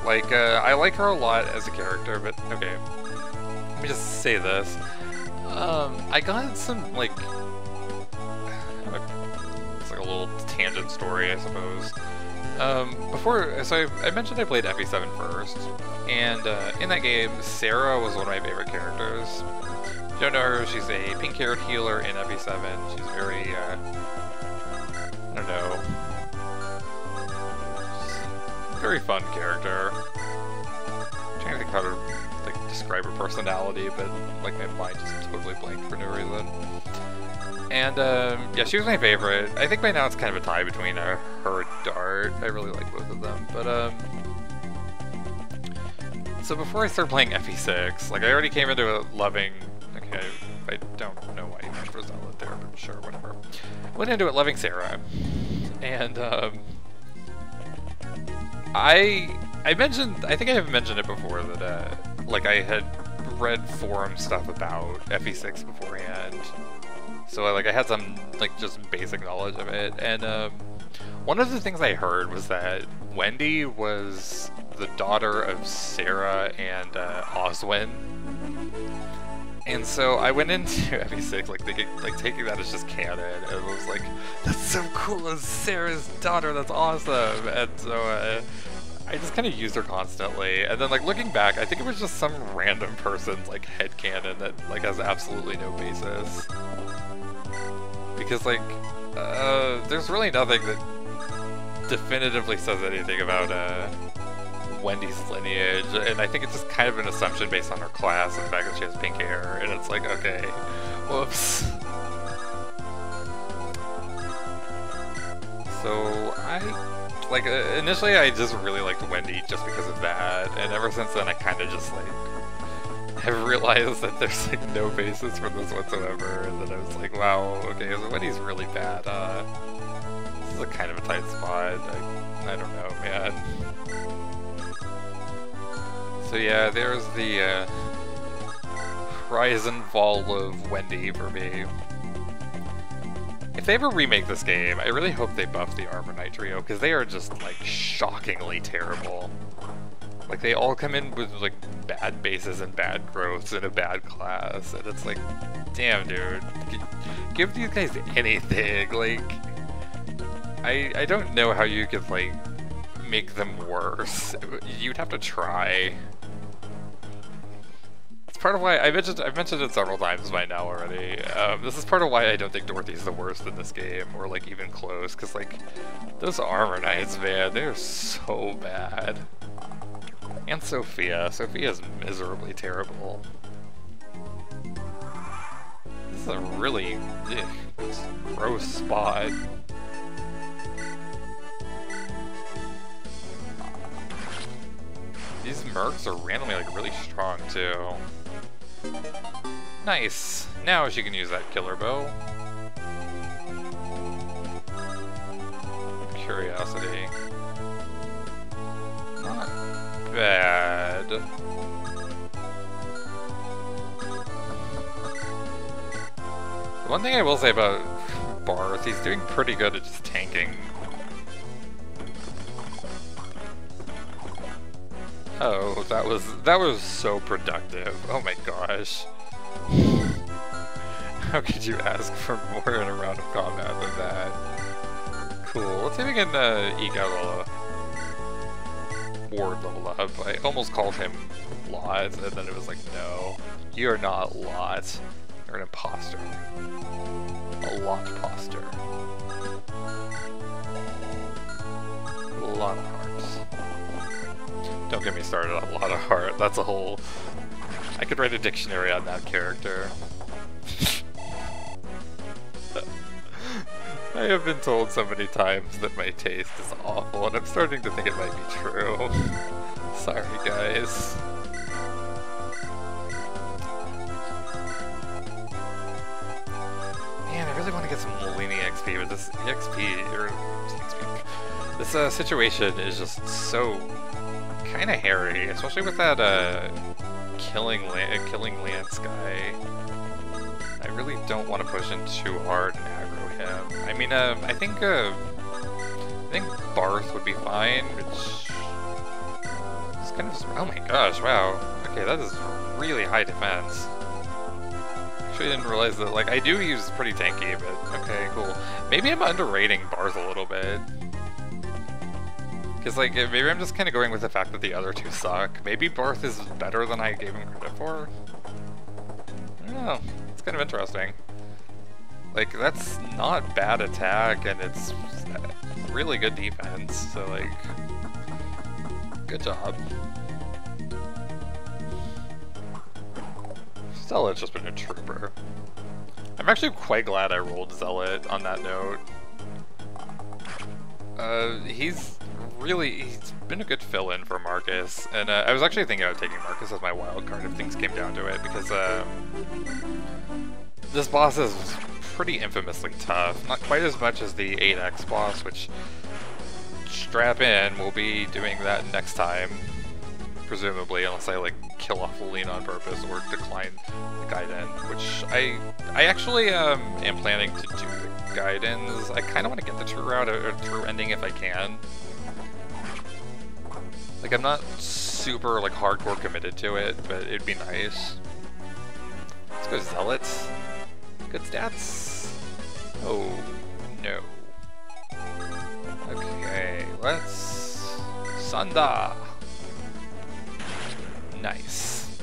Like, I like her a lot as a character, but okay. Let me just say this. I got some, like... it's like a little tangent story, I suppose. So I mentioned I played FE7 first, and in that game, Sarah was one of my favorite characters. If you don't know her, she's a pink-haired healer in FE7. She's very, I don't know, very fun character. I'm trying to think how to like describe her personality, but like my mind just totally blanked for no reason. And yeah, she was my favorite. I think by now it's kind of a tie between her and Dart. I really like both of them. But so before I started playing FE6, like I already came into it loving. Okay, I don't know why you went for Zealot there, but sure, whatever. Went into it loving Sarah, and I I think I have mentioned it before that, like, I had read forum stuff about FE6 beforehand. So, like, I had some, like, just basic knowledge of it. And, one of the things I heard was that Wendy was the daughter of Sarah and, Oswin. And so I went into FE6, like, thinking, like, taking that as just canon, and it was like, that's so cool, it's Sarah's daughter, that's awesome! And so, I just kind of used her constantly, and then, like, looking back, I think it was just some random person's, like, headcanon that, like, has absolutely no basis. Because, like, there's really nothing that definitively says anything about, Wendy's lineage, and I think it's just kind of an assumption based on her class and the fact that she has pink hair, and it's like, okay, whoops. So, initially I just really liked Wendy just because of that, and ever since then I kind of just, like, have realized that there's, like, no basis for this whatsoever, and then I was like, wow, okay, so Wendy's really bad, this is a kind of a tight spot, I don't know, man. So yeah, there's the rise and fall of Wendy for me. If they ever remake this game, I really hope they buff the Armor Knight trio, because they are just, like, shockingly terrible. Like, they all come in with, like, bad bases and bad growths and a bad class, and it's like, damn, dude. Give these guys anything, like... I don't know how you could, like, make them worse. You'd have to try. It's part of why I've mentioned it several times by now already. This is part of why I don't think Dorothy's the worst in this game, or, like, even close, because, like, those Armor Knights, man, they're so bad. And Sophia. Sophia's miserably terrible. This is a really gross spot. These mercs are randomly, like, really strong, too. Nice! Now she can use that killer bow. Curiosity. Not bad. The one thing I will say about Barth, he's doing pretty good at just tanking. Oh, that was so productive. Oh my gosh. How could you ask for more in a round of combat than that? Cool. Let's see if we can eke out a ward level up. I almost called him Lot, and then it was like, no, you're not Lot. You're an imposter. A Lot-poster. A lot of hearts. Don't get me started on a lot of heart. That's a whole... I could write a dictionary on that character. I have been told so many times that my taste is awful, and I'm starting to think it might be true. Sorry, guys. Man, I really want to get some Molini XP, but this this situation is just so kind of hairy, especially with that killing Lance guy. I really don't want to push in too hard and aggro him. I mean, I think Barth would be fine, which is kind of just, oh my gosh, wow. Okay, that is really high defense. Actually, I didn't realize that, like, I do use pretty tanky, but okay, cool. Maybe I'm underrating Barth a little bit. Because, like, maybe I'm just kind of going with the fact that the other two suck. Maybe Barth is better than I gave him credit for? I don't know. It's kind of interesting. Like, that's not bad attack, and it's really good defense, so, like, good job. Zealot's just been a trooper. I'm actually quite glad I rolled Zealot on that note. He's been a good fill-in for Marcus, and I was actually thinking about taking Marcus as my wildcard if things came down to it, because this boss is pretty infamously tough. Not quite as much as the 8X boss, which strap in, we'll be doing that next time. Presumably, unless I like kill off the lean on purpose or decline the guidance, which I actually am planning to do the guidance. I kind of want to get the true route or true ending if I can. Like, I'm not super like hardcore committed to it, but it'd be nice. Let's go Zealots. Good stats. Oh no. Okay, let's Sunda. Nice.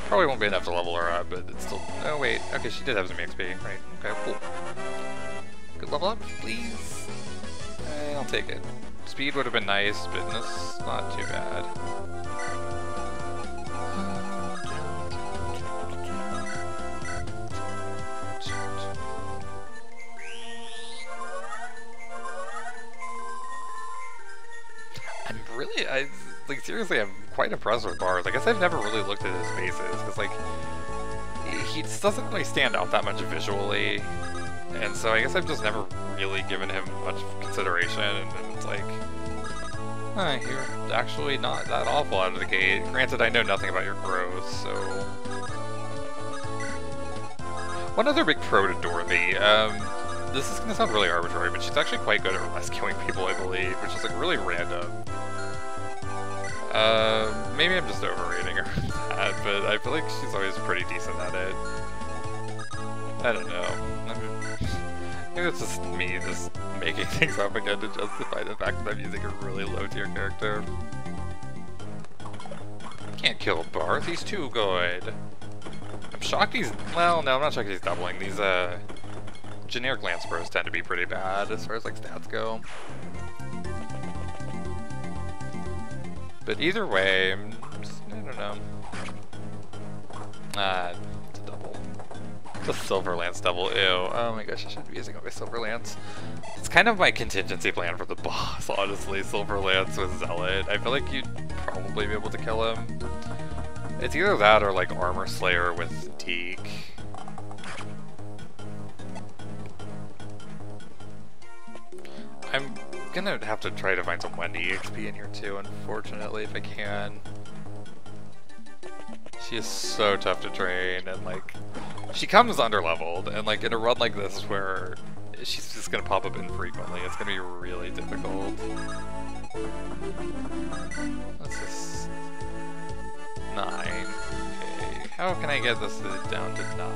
Probably won't be enough to level her up, but it's still... Oh wait, okay, she did have some XP, right? Okay, cool. Good level up, please. I'll take it. Speed would have been nice, but this not too bad. Like, seriously, I'm quite impressed with Bars. I guess I've never really looked at his faces, because, like, he just doesn't really stand out that much visually, and so I guess I've just never really given him much consideration, and it's like, you're actually not that awful out of the gate. Granted, I know nothing about your growth, so... One other big pro to Dorothy, this is going to sound really arbitrary, but she's actually quite good at rescuing people, I believe, which is, like, really random. Maybe I'm just overrating her for that, but I feel like she's always pretty decent at it. I don't know. Maybe it's just me just making things up again to justify the fact that I'm using a really low tier character. Can't kill Barth, he's too good. I'm shocked he's... Well, no, I'm not shocked he's doubling. These, generic Lance Bros tend to be pretty bad as far as, like, stats go. But either way, I don't know. It's a double. It's a Silver Lance double, ew. Oh my gosh, I shouldn't be using all my Silver Lance. It's kind of my contingency plan for the boss, honestly. Silver Lance with Zealot. I feel like you'd probably be able to kill him. It's either that or like Armor Slayer with Deke. I'm gonna have to try to find some Wendy XP in here too, unfortunately, if I can. She is so tough to train, and like, she comes underleveled, and like in a run like this where she's just gonna pop up infrequently, it's gonna be really difficult. What's this? 9. Okay, how can I get this down to 9?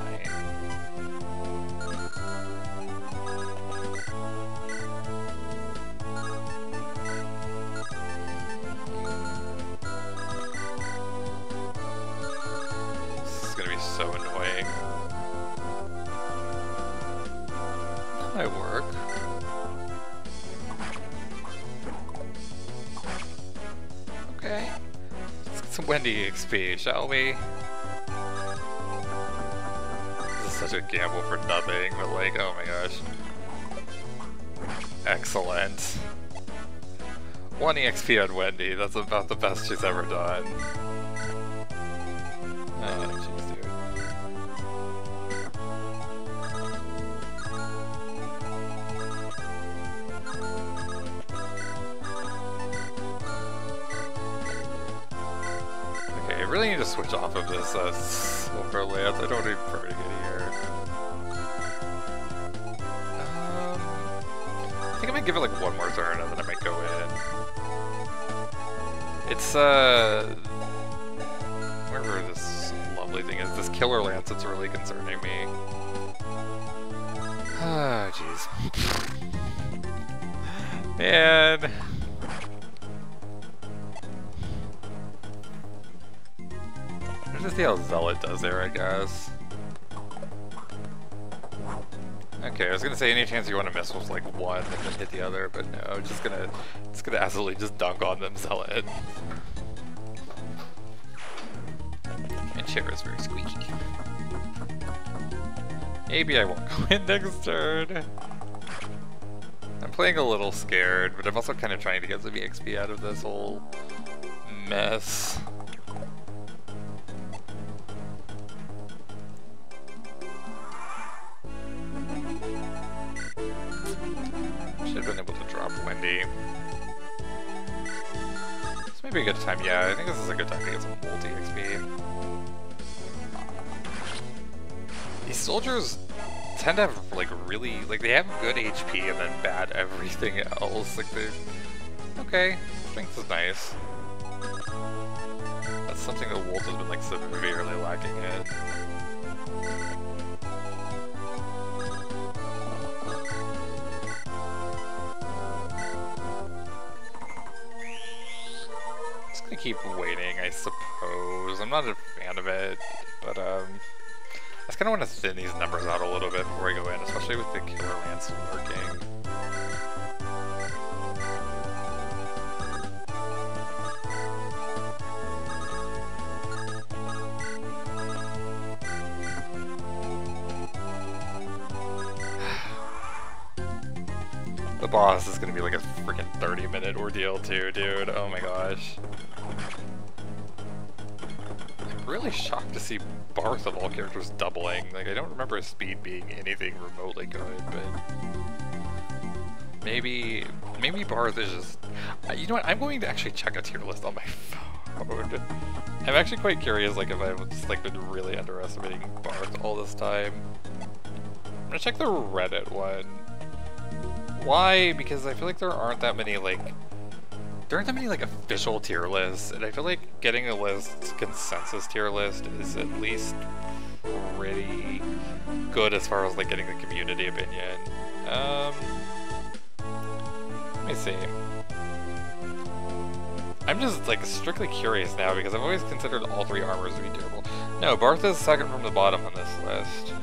So annoying. That might work. Okay. Let's get some Wendy XP, shall we? This is such a gamble for nothing, but like, oh my gosh. Excellent. 1 EXP on Wendy, that's about the best she's ever done. Oh, jeez, dude. Okay, I really need to switch off of this Silver Lance. I don't want to be burning it here. I think I might give it like one more turn and then I might go in. It's wherever this lovely thing is, this Killer Lance that's really concerning me. Oh, jeez. Man. Let's just see how Zealot does there, I guess. Okay, I was gonna say any chance you want to miss was like 1 and then hit the other, but no, it's gonna absolutely just dunk on them, Zealot. And chair is very squeaky. Maybe I won't go in next turn. I'm playing a little scared, but I'm also kind of trying to get some EXP out of this whole mess. Should have been able to drop Wendy. be a good time. Yeah, I think this is a good time to get some multi XP. These soldiers tend to have like really they have good HP and then bad everything else. Like they, okay, strength is nice. That's something that Wolf has been like severely lacking in. Just gonna keep waiting, I suppose. I'm not a fan of it, but I just kind of want to thin these numbers out a little bit before I go in, especially with the Killer Lance working. The boss is gonna be like a freaking 30-minute ordeal too, dude. Oh my gosh. I'm really shocked to see Barth of all characters doubling. Like, I don't remember his speed being anything remotely good, but maybe Barth is just. You know what? I'm going to actually check a tier list on my phone. I'm actually quite curious, like, if I've just like been really underestimating Barth all this time. I'm gonna check the Reddit one. Why? Because I feel like there aren't that many official tier lists, and I feel like getting a consensus tier list is at least pretty good as far as like getting the community opinion. Let me see. I'm just like strictly curious now because I've always considered all three armors to be durable. No, Barth is second from the bottom on this list.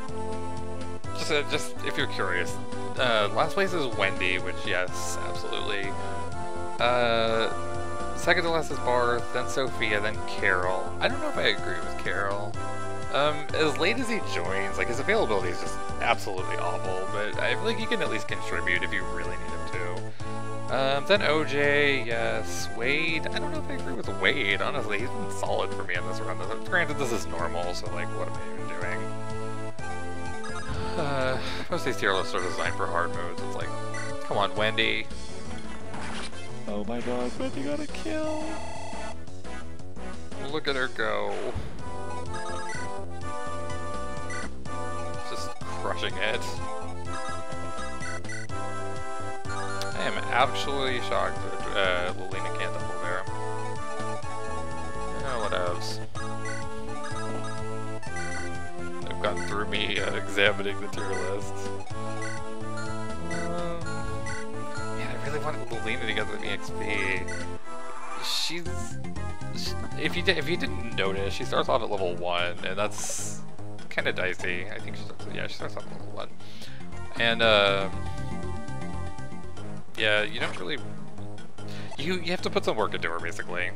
Just if you're curious. Last place is Wendy, which yes, absolutely. Second to last is Barth, then Sophia, then Carol. I don't know if I agree with Carol. As late as he joins, like his availability is just absolutely awful, but I feel like he can at least contribute if you really need him to. Then OJ, yes. Wade, I don't know if I agree with Wade, honestly. He's been solid for me in this run. Granted, this is normal, so like, what am I even doing? Most of these tier lists are designed for hard modes. It's like, come on, Wendy. Oh my god, Wendy got a kill. Look at her go. Just crushing it. I am actually shocked that Lilina can't double there. Oh, what else? Gotten through me examining the tier lists. Man, I really wanted Lilina to get the EXP. If you didn't notice, she starts off at level 1, and that's kind of dicey. I think she starts off at level 1. And yeah, you don't really. You have to put some work into her, basically.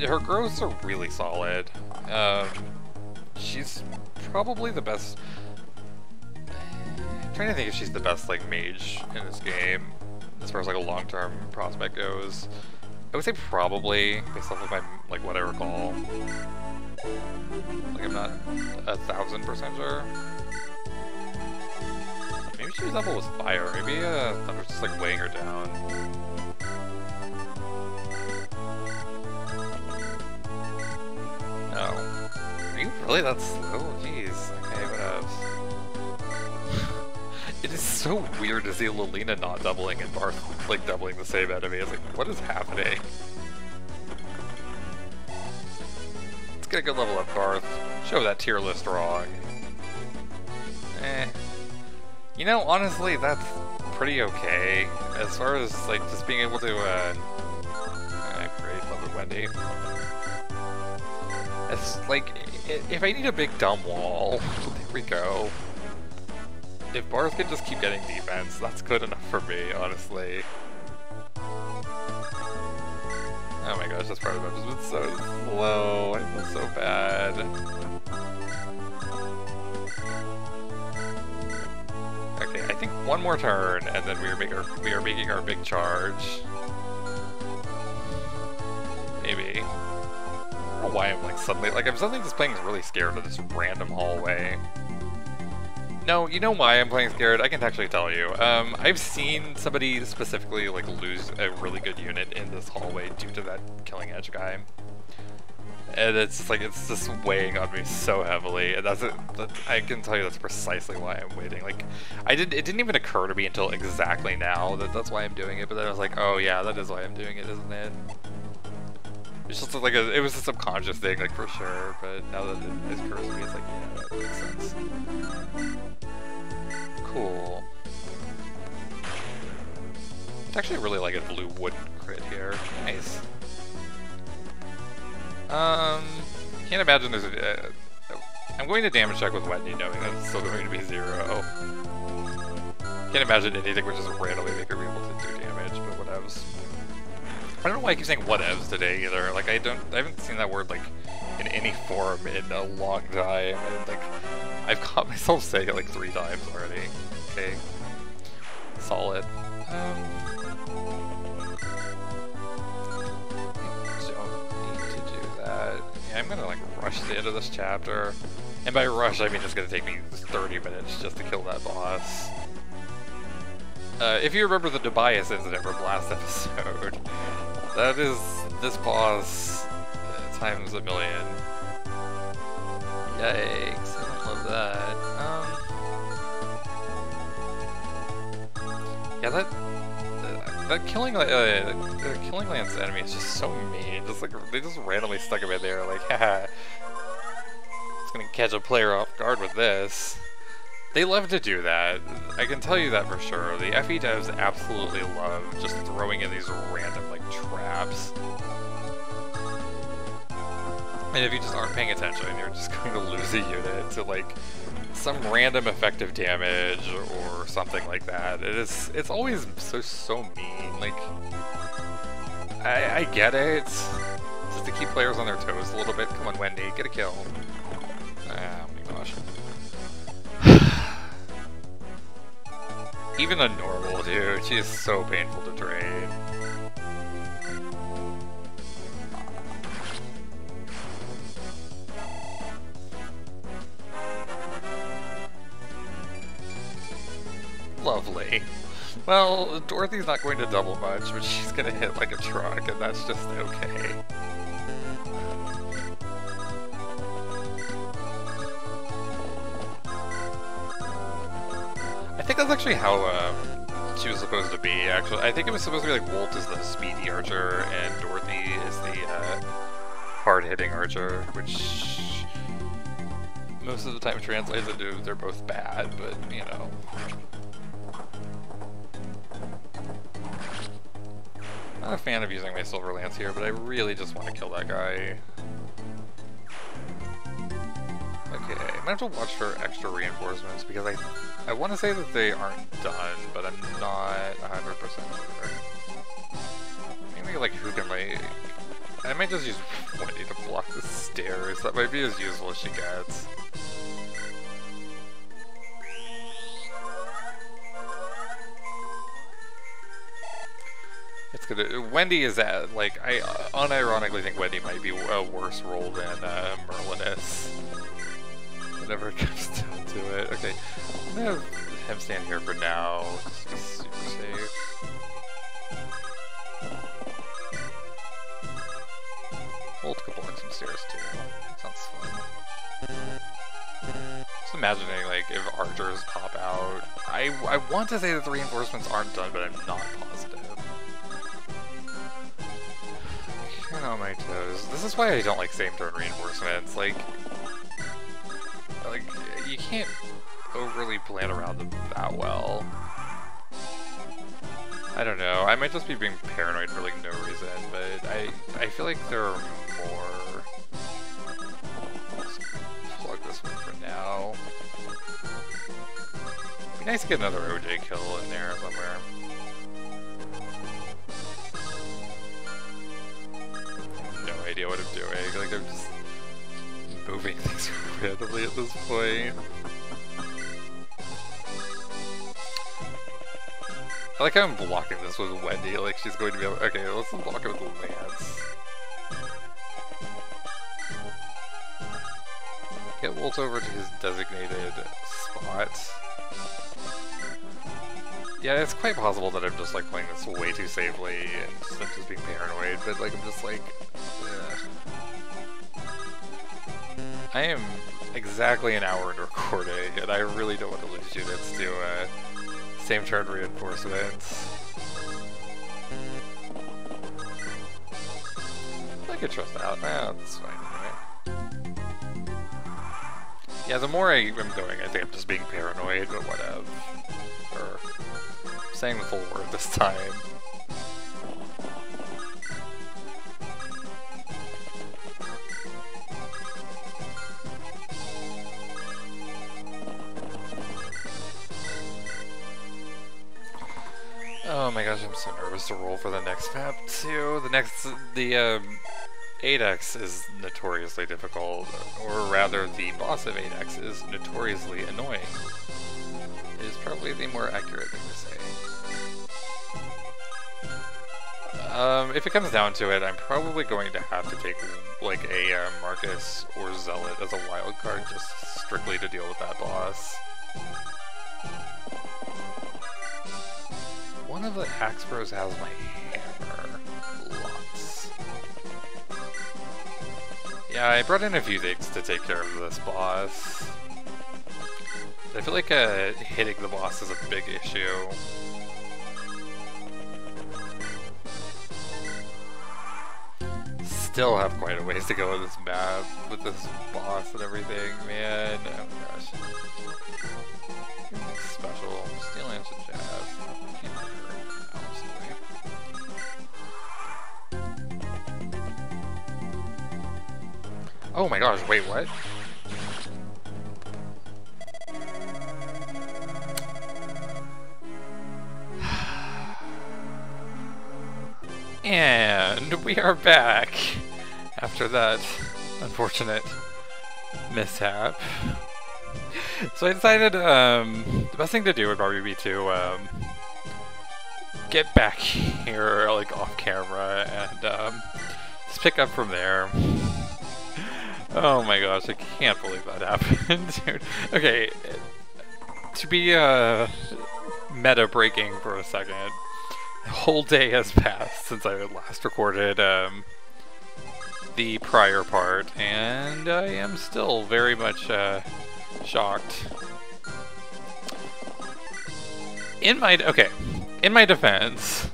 Her growths are really solid. She's probably the best. I'm trying to think if she's the best like mage in this game as far as like a long-term prospect goes. I would say probably based off of my like what I recall. Like I'm not 1000% sure. Maybe she was level with fire. Maybe Thunder's just like weighing her down. No. Are you really that slow? Jeez. Okay, what else? It is so weird to see Lilina not doubling and Barth like doubling the same enemy. It's like, what is happening? Let's get a good level up, Barth. Show that tier list wrong. You know, honestly, that's pretty okay. As far as like just being able to great, love it, Wendy. It's like, if I need a big dumb wall, there we go. If Barth can just keep getting defense, that's good enough for me, honestly. Oh my gosh, this part of it has been so slow. I feel so bad. Okay, I think one more turn, and then we are making our big charge. Maybe. I don't know why I'm like suddenly, like I'm suddenly just playing really scared of this random hallway. No, you know why I'm playing scared? I can actually tell you. I've seen somebody specifically like lose a really good unit in this hallway due to that killing edge guy. And it's just like, it's just weighing on me so heavily, and that's it. I can tell you that's precisely why I'm waiting. Like, it didn't even occur to me until exactly now that that's why I'm doing it, but then I was like, oh yeah, that is why I'm doing it, isn't it? It's just like it was a subconscious thing, like for sure, but now that it occurs to me, it's like, yeah, that makes sense. Cool. It's actually really like a blue wooden crit here. Nice. Can't imagine there's a... I'm going to damage check with Wendy knowing that it's still going to be 0. Can't imagine anything would just randomly make her able to do damage, but whatevs. I don't know why I keep saying whatevs today either. Like, I haven't seen that word, like, in any form in a long time. And, like, I've caught myself saying it like 3 times already. Okay. Solid. Yeah, I'm gonna like rush the end of this chapter, and by rush I mean it's gonna take me 30 minutes just to kill that boss. If you remember the Tobias incident from last episode, that is this boss times a million. Yikes, I don't love that. Yeah, that killing Lance enemy is just so mean. Just like they just randomly stuck him in there, like, haha. It's gonna catch a player off guard with this. They love to do that. I can tell you that for sure. The FE devs absolutely love just throwing in these random like traps. And if you just aren't paying attention, you're just going to lose a unit to like some random effective damage or something like that. It's always so mean. Like, I get it, just to keep players on their toes a little bit. Come on, Wendy, get a kill. Oh my gosh. Even a normal dude, she is so painful to train. Lovely. Well, Dorothy's not going to double much, but she's going to hit like a truck, and that's just okay. I think that's actually how she was supposed to be, actually. I think it was supposed to be like Walt is the speedy archer, and Dorothy is the hard-hitting archer, which most of the time translates into they're both bad, but, you know. Not a fan of using my Silver Lance here, but I really just want to kill that guy. Okay, I'm gonna have to watch for extra reinforcements because I want to say that they aren't done, but I'm not 100% sure. Maybe like who can I might just use Wendy to block the stairs. That might be as useful as she gets. It's gonna. Wendy is at like I unironically think Wendy might be a worse role than Merlin is. Whenever it comes down to it. Okay, I'm gonna have him stand here for now. Just to be super safe. Ult could block some stairs too. That sounds fun. Just imagining like if archers pop out. I want to say that the reinforcements aren't done, but I'm not positive. On my toes. This is why I don't like same turn reinforcements. Like you can't overly plan around them that well. I don't know. I might just be being paranoid for like no reason, but I feel like there are more. Let's plug this one for now. It'd be nice to get another OJ kill in there somewhere. Idea what I'm doing. Like I'm just moving things randomly at this point. I like how I'm blocking this with Wendy. Like she's going to be able. Okay, let's block it with Lance. Get Wolt over to his designated spot. Yeah, it's quite possible that I'm just like playing this way too safely and I'm just being paranoid, but like I'm just like, I am exactly an hour into recording, and I really don't want to lose units to same turn reinforcements. I could trust out. That's fine anyway. Yeah, the more I'm going, I think I'm just being paranoid, but whatever. Or saying the full word this time. Oh my gosh, I'm so nervous to roll for the next map too. The 8X is notoriously difficult, or rather the boss of 8X is notoriously annoying. It is probably the more accurate thing to say. If it comes down to it, I'm probably going to have to take like a Marcus or Zealot as a wild card just strictly to deal with that boss. One of the Axe Bros has my hammer. Lots. Yeah, I brought in a few things to take care of this boss. I feel like hitting the boss is a big issue. Still have quite a ways to go with this map, with this boss and everything, man. Oh my gosh. Anything special. Steel Lance and Jab. Can't honestly. Oh my gosh, wait, what? And we are back after that unfortunate mishap. So I decided the best thing to do would probably be to get back here like off camera and just pick up from there. Oh my gosh, I can't believe that happened, dude. Okay, to be meta breaking for a second. A whole day has passed since I last recorded the prior part, and I am still very much shocked. In my defense,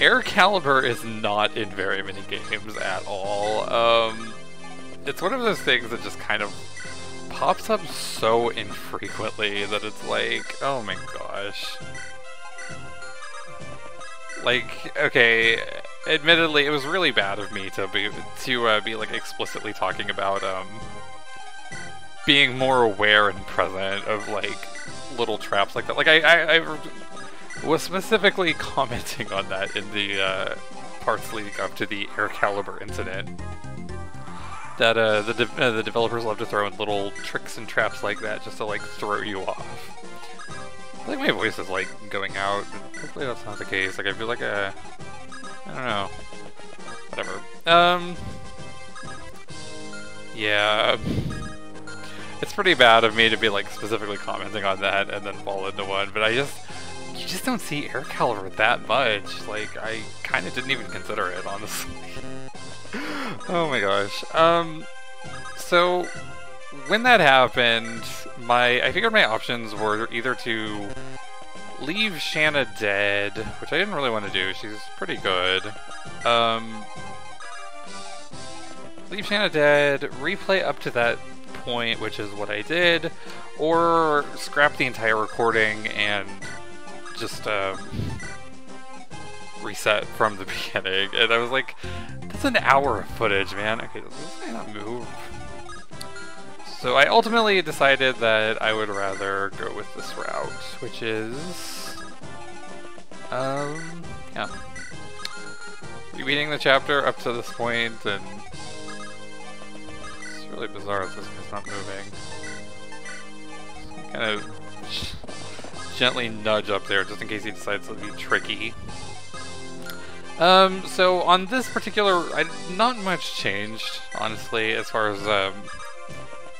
Air Caliber is not in very many games at all. It's one of those things that just kind of pops up so infrequently that it's like, oh my gosh. Like, okay, admittedly, it was really bad of me to be like explicitly talking about being more aware and present of like little traps like that. Like I was specifically commenting on that in the parts leading up to the Air Caliber incident. That the developers love to throw in little tricks and traps like that just to like throw you off. I think my voice is like going out, but hopefully that's not the case. Like I feel like I don't know. Whatever. Yeah. It's pretty bad of me to be like specifically commenting on that and then fall into one, but you just don't see Air Caliber that much. Like I kind of didn't even consider it, honestly. Oh my gosh. So when that happened, I figured my options were either to leave Shanna dead, which I didn't really want to do, she's pretty good. Leave Shanna dead, replay up to that point, which is what I did, or scrap the entire recording and just reset from the beginning. And I was like, that's an hour of footage, man. Okay, does this guy not move? So I ultimately decided that I would rather go with this route, which is, yeah. Reading the chapter up to this point, and it's really bizarre that this guy's not moving. So kind of gently nudge up there just in case he decides to be tricky. So on this particular, not much changed, honestly, as far as,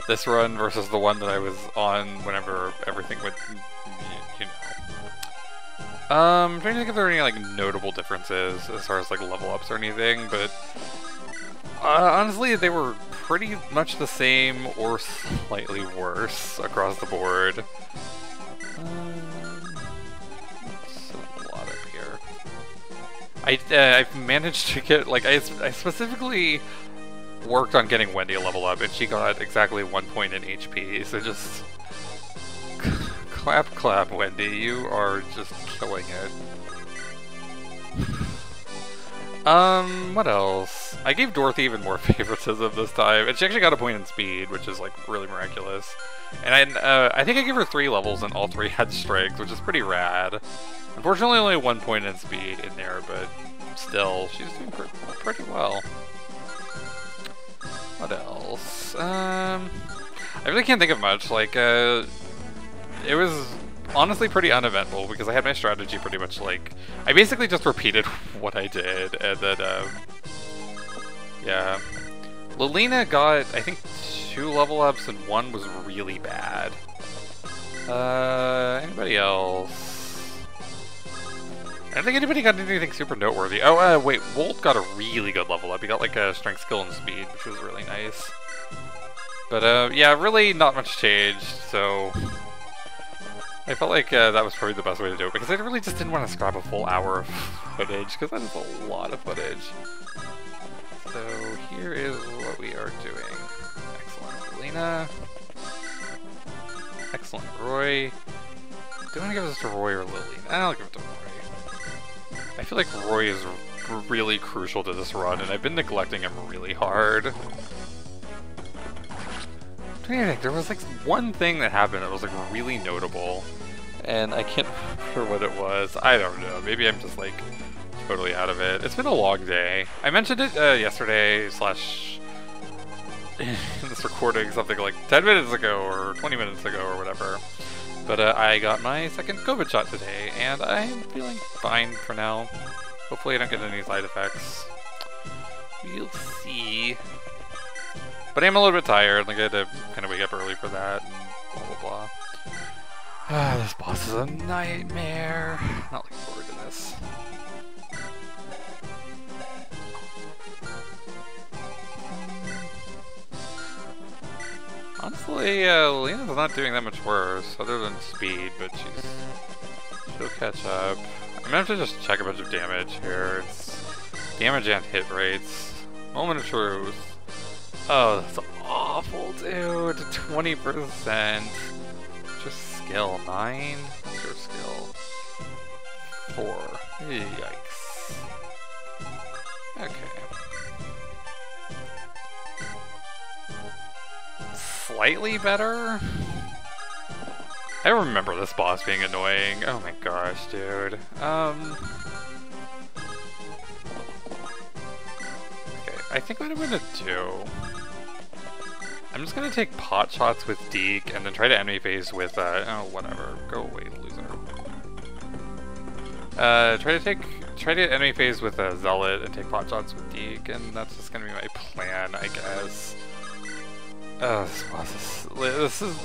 this run versus the one that I was on whenever everything went, you know. I'm trying to think if there are any like notable differences as far as like level ups or anything, but honestly they were pretty much the same or slightly worse across the board. A lot up here. I've managed to get, like, I specifically worked on getting Wendy a level up, and she got exactly 1 point in HP, so just clap, Wendy, you are just killing it. What else? I gave Dorothy even more favoritism this time, and she actually got a point in speed, which is, like, really miraculous. And I think I gave her 3 levels, and all 3 had strength, which is pretty rad. Unfortunately, only 1 point in speed in there, but still, she's doing pretty well. What else? I really can't think of much. Like, it was honestly pretty uneventful because I had my strategy pretty much like... I basically just repeated what I did, and then, yeah. Lilina got, I think, 2 level ups, and 1 was really bad. Anybody else? I don't think anybody got anything super noteworthy. Oh, wait, Volt got a really good level up. He got like a strength, skill, and speed, which was really nice. But, yeah, really not much changed, so... I felt like that was probably the best way to do it, because I really just didn't want to scrap a full hour of footage, because that is a lot of footage. So, here is what we are doing. Excellent. Lena. Excellent. Roy. Do I want to give this to Roy or Lily? I'll give it to Roy. I feel like Roy is really crucial to this run, and I've been neglecting him really hard. I'm trying to think, there was like one thing that happened that was like really notable, and I can't remember what it was. I don't know, maybe I'm just like totally out of it. It's been a long day. I mentioned it yesterday slash in this recording something like 10 minutes ago or 20 minutes ago or whatever. But I got my second COVID shot today, and I'm feeling fine for now. Hopefully I don't get any side effects. We'll see. But I'm a little bit tired, like I had to kind of wake up early for that, and blah blah blah. This boss is a nightmare. Not looking forward to this. Honestly, Lena's not doing that much worse, other than speed, but she'll catch up. I'm gonna have to just check a bunch of damage here. It's damage and hit rates. Moment of truth. Oh, that's awful, dude. 20%. Just skill 9. What's your skill? 4. Yikes. Okay. Slightly better? I remember this boss being annoying. Oh my gosh, dude. Okay, I think what I'm gonna do... I'm just gonna take pot shots with Deke and then try to enemy phase with, oh, whatever. Go away, loser. Try to enemy phase with a Zealot and take pot shots with Deke, and that's just gonna be my plan, I guess. Oh, this boss is...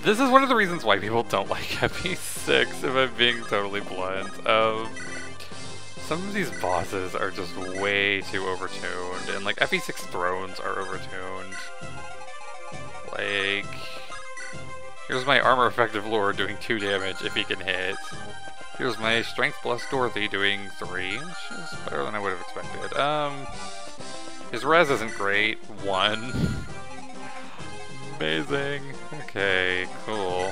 This is one of the reasons why people don't like FE6, if I'm being totally blunt. Some of these bosses are just way too overtuned, and like FE6 thrones are overtuned. Like, here's my armor effective lord doing 2 damage if he can hit. Here's my strength plus Dorothy doing 3, which is better than I would have expected. His res isn't great. 1. Amazing. Okay, cool.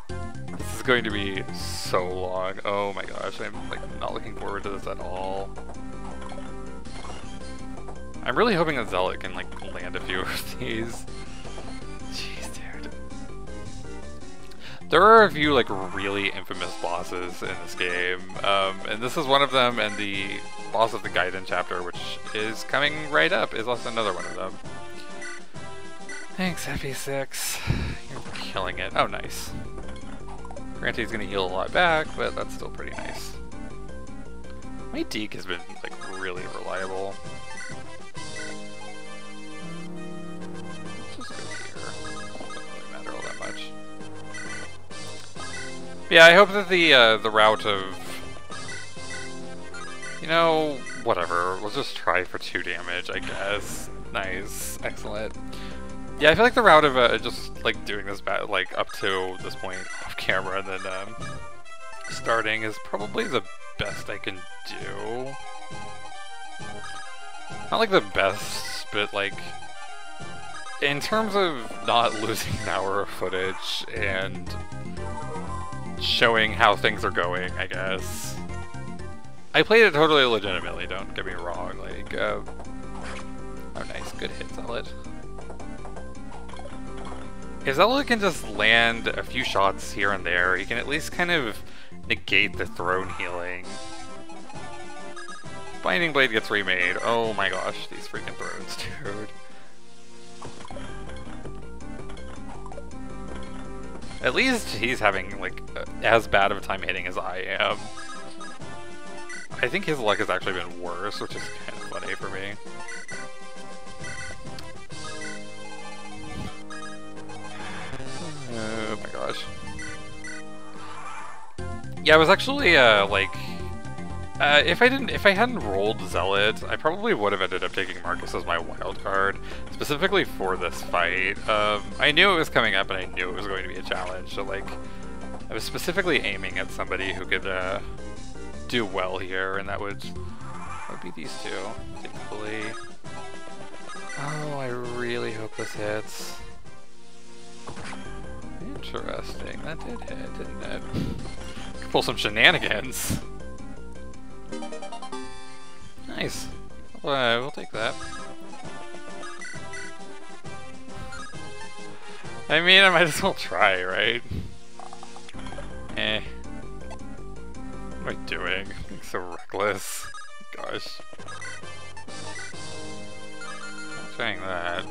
This is going to be so long. Oh my gosh, I'm like not looking forward to this at all. I'm really hoping that Zealot can like land a few of these. Jeez, dude. There are a few like really infamous bosses in this game, and this is one of them, and the boss of the Gaiden chapter, which is coming right up, is also another one of them. Thanks, FE6. You're killing it. Oh, nice. Granted, he's gonna heal a lot back, but that's still pretty nice. My Deke has been, like, really reliable. Just Yeah, I hope that the route of, you know, whatever. We'll just try for 2 damage, I guess. Nice, excellent. Yeah, I feel like the route of just like doing this like up to this point off camera and then starting is probably the best I can do. Not like the best, but like in terms of not losing an hour of footage and showing how things are going, I guess. I played it totally legitimately, don't get me wrong. Like, oh nice, good hit, Zealot. If Zealot can just land a few shots here and there, he can at least kind of negate the throne healing. Binding Blade gets remade. Oh my gosh, these freaking thrones, dude. At least he's having, like, as bad of a time hitting as I am. I think his luck has actually been worse, which is kind of funny for me. Oh my gosh. Yeah, I was actually, if I hadn't rolled Zealot, I probably would have ended up taking Marcus as my wild card, specifically for this fight. I knew it was coming up and I knew it was going to be a challenge, so like, I was specifically aiming at somebody who could do well here, and that would be these two, thankfully. Oh, I really hope this hits. Interesting, that did hit, didn't it? Could pull some shenanigans. Nice. We'll take that. I mean, I might as well try, right? Eh. What am I doing? Being so reckless. Gosh. I'm trying that.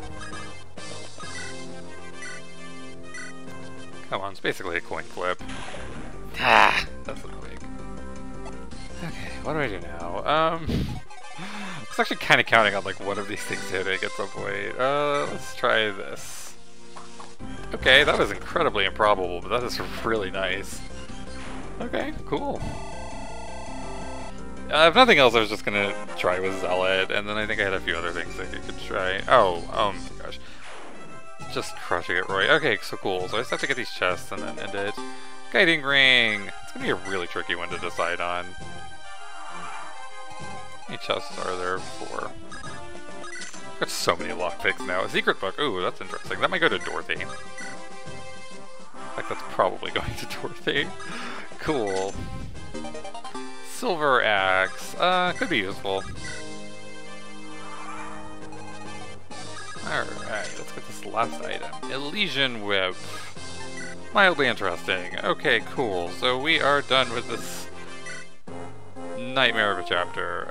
Come on, it's basically a coin flip. Ah! That's annoying. Okay, what do I do now? I was actually kind of counting on like one of these things hitting at some point. Let's try this. Okay, that was incredibly improbable, but that is really nice. Okay, cool. If nothing else, I was just gonna try with Zealot, and then I think I had a few other things that I could try. Oh my gosh. Just crushing it, Roy. Okay, so cool. So I just have to get these chests and then end it. Guiding Ring! It's gonna be a really tricky one to decide on. How many chests are there for? Got so many lockpicks now. A secret book. Ooh, that's interesting. That might go to Dorothy. In fact, that's probably going to Dorothy. Cool. Silver Axe. Could be useful. Alright, let's get this last item. Elysian Whip. Mildly interesting. Okay, cool. So we are done with this nightmare of a chapter.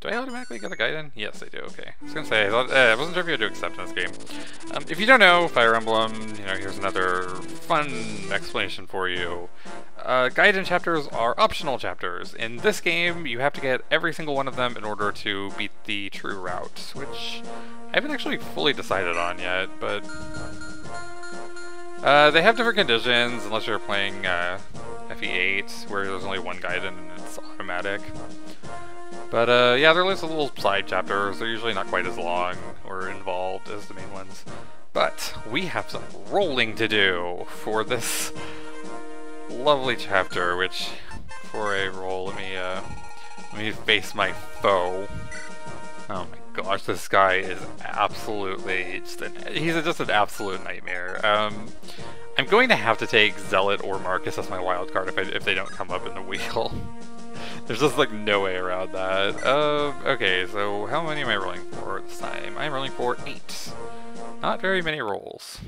Do I automatically get a guide in? Yes, I do. Okay. I was gonna say, I wasn't sure if you had to accept in this game. If you don't know, Fire Emblem, you know, here's another fun explanation for you. Guide-in chapters are optional chapters. In this game, you have to get every single one of them in order to beat the true route, which I haven't actually fully decided on yet, but they have different conditions unless you're playing FE8, where there's only one guide-in and it's automatic. But yeah, they're just little side chapters. They're usually not quite as long or involved as the main ones. But we have some rolling to do for this lovely chapter, which, before I roll, let me face my foe. Oh my gosh, this guy is absolutely he's just an absolute nightmare. I'm going to have to take Zealot or Marcus as my wild card if they don't come up in the wheel. There's just like no way around that. Okay, so how many am I rolling for this time? I'm rolling for 8. Not very many rolls.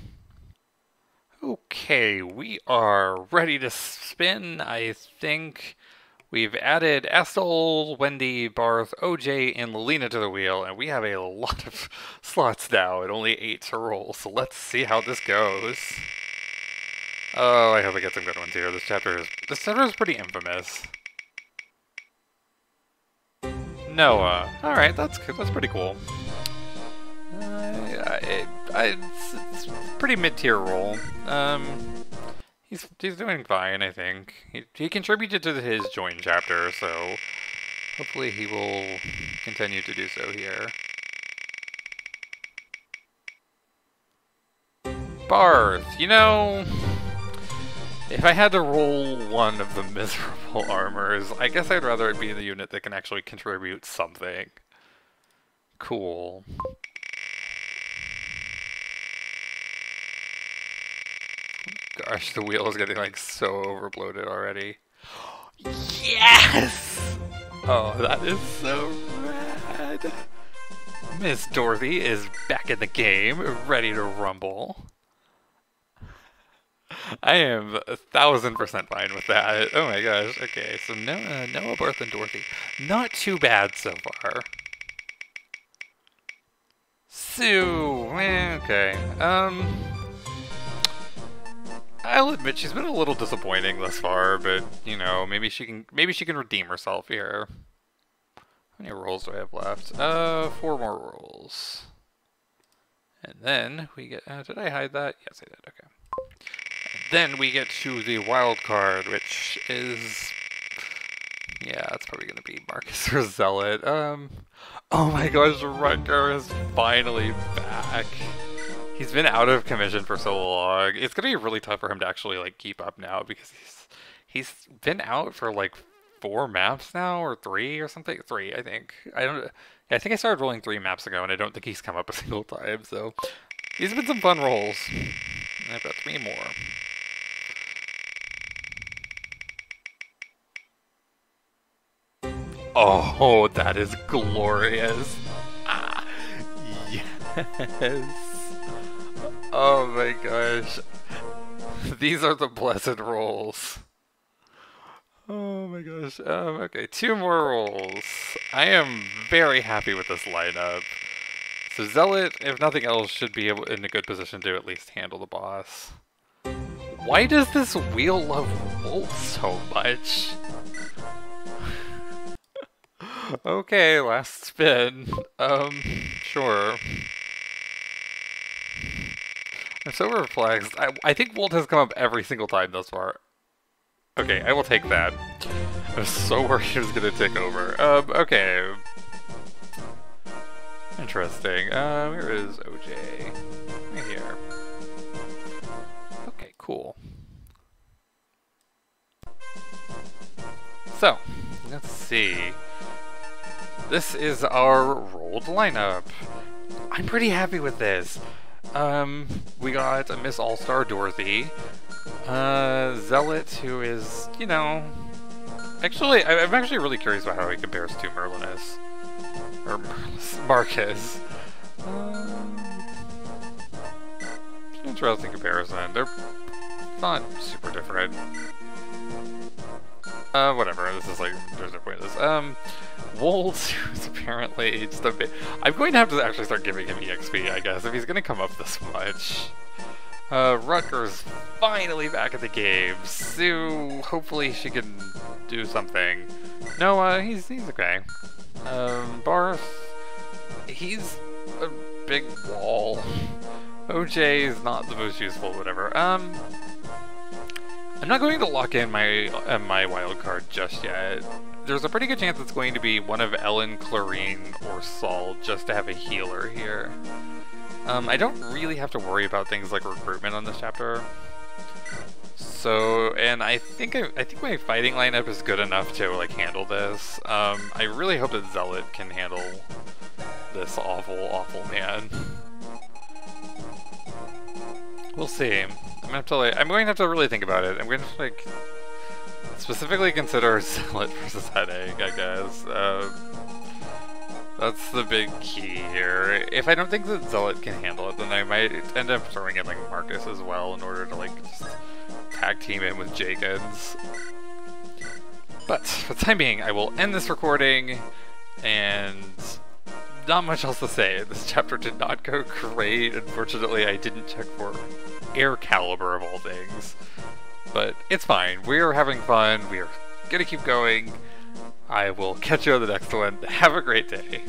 Okay, we are ready to spin. I think we've added Astel, Wendy, Barth, OJ, and Lelina to the wheel, and we have a lot of slots now and only 8 to roll, so let's see how this goes. Oh, I hope I get some good ones here. This chapter is pretty infamous. Noah. Alright, that's pretty cool. It's pretty mid-tier roll. He's doing fine, I think. He contributed to his join chapter, so hopefully he will continue to do so here. Barth, you know, if I had to roll one of the miserable armors, I guess I'd rather it be the unit that can actually contribute something. Cool. Gosh, the wheel is getting like so overbloated already. Yes! Oh, that is so rad. Miss Dorothy is back in the game, ready to rumble. I am 1000% fine with that. Oh my gosh. Okay, so Noah, Barth, and Dorothy. Not too bad so far. Sue. Okay. I'll admit she's been a little disappointing thus far, but you know, maybe she can redeem herself here. How many rolls do I have left? 4 more rolls. And then we get. Did I hide that? Yes, I did. Okay. Then we get to the wild card, which is, yeah, it's probably gonna be Marcus or Zealot. Oh my gosh, Rutger is finally back. He's been out of commission for so long. It's gonna be really tough for him to actually like keep up now because he's been out for like 4 maps now, or 3 or something. 3, I think. I think I started rolling 3 maps ago, and I don't think he's come up a single time. So these have been some fun rolls. I've got 3 more. Oh, that is glorious. Ah, yes. Oh my gosh. These are the blessed rolls. Oh my gosh. Okay, 2 more rolls. I am very happy with this lineup. So Zealot, if nothing else, should be in a good position to at least handle the boss. Why does this wheel love Volt so much? Okay, last spin. Sure. I'm so perplexed. I think Volt has come up every single time thus far. Okay, I will take that. I was so worried it was gonna take over. Okay. Interesting. Where is OJ? Right here. Okay, cool. So, let's see. This is our rolled lineup. I'm pretty happy with this. We got a Miss All-Star Dorothy. Zealot, who is, you know... Actually, I'm actually really curious about how he compares to Merlinus. Or Marcus. Interesting comparison. They're not super different. Whatever. This is like, there's no point in this. Wolves, who's apparently just a bit... I'm going to have to actually start giving him EXP, I guess, if he's going to come up this much. Rutger's finally back at the game. Sue, hopefully she can do something. No, he's okay. Barth, he's a big wall. OJ is not the most useful, whatever. I'm not going to lock in my wild card just yet. There's a pretty good chance it's going to be one of Ellen, Clarine, or Saul just to have a healer here. I don't really have to worry about things like recruitment on this chapter. So, and I think my fighting lineup is good enough to like handle this. I really hope that Zealot can handle this awful man. We'll see. I'm going to have to really think about it. I'm going to like specifically consider Zealot versus Headache, I guess. That's the big key here. If I don't think that Zealot can handle it, then I might end up throwing in like Marcus as well in order to like just tag team in with Jenkins. But for the time being, I will end this recording, and not much else to say. This chapter did not go great. Unfortunately, I didn't check for air caliber of all things. But it's fine. We're having fun. We're gonna keep going. I will catch you on the next one. Have a great day.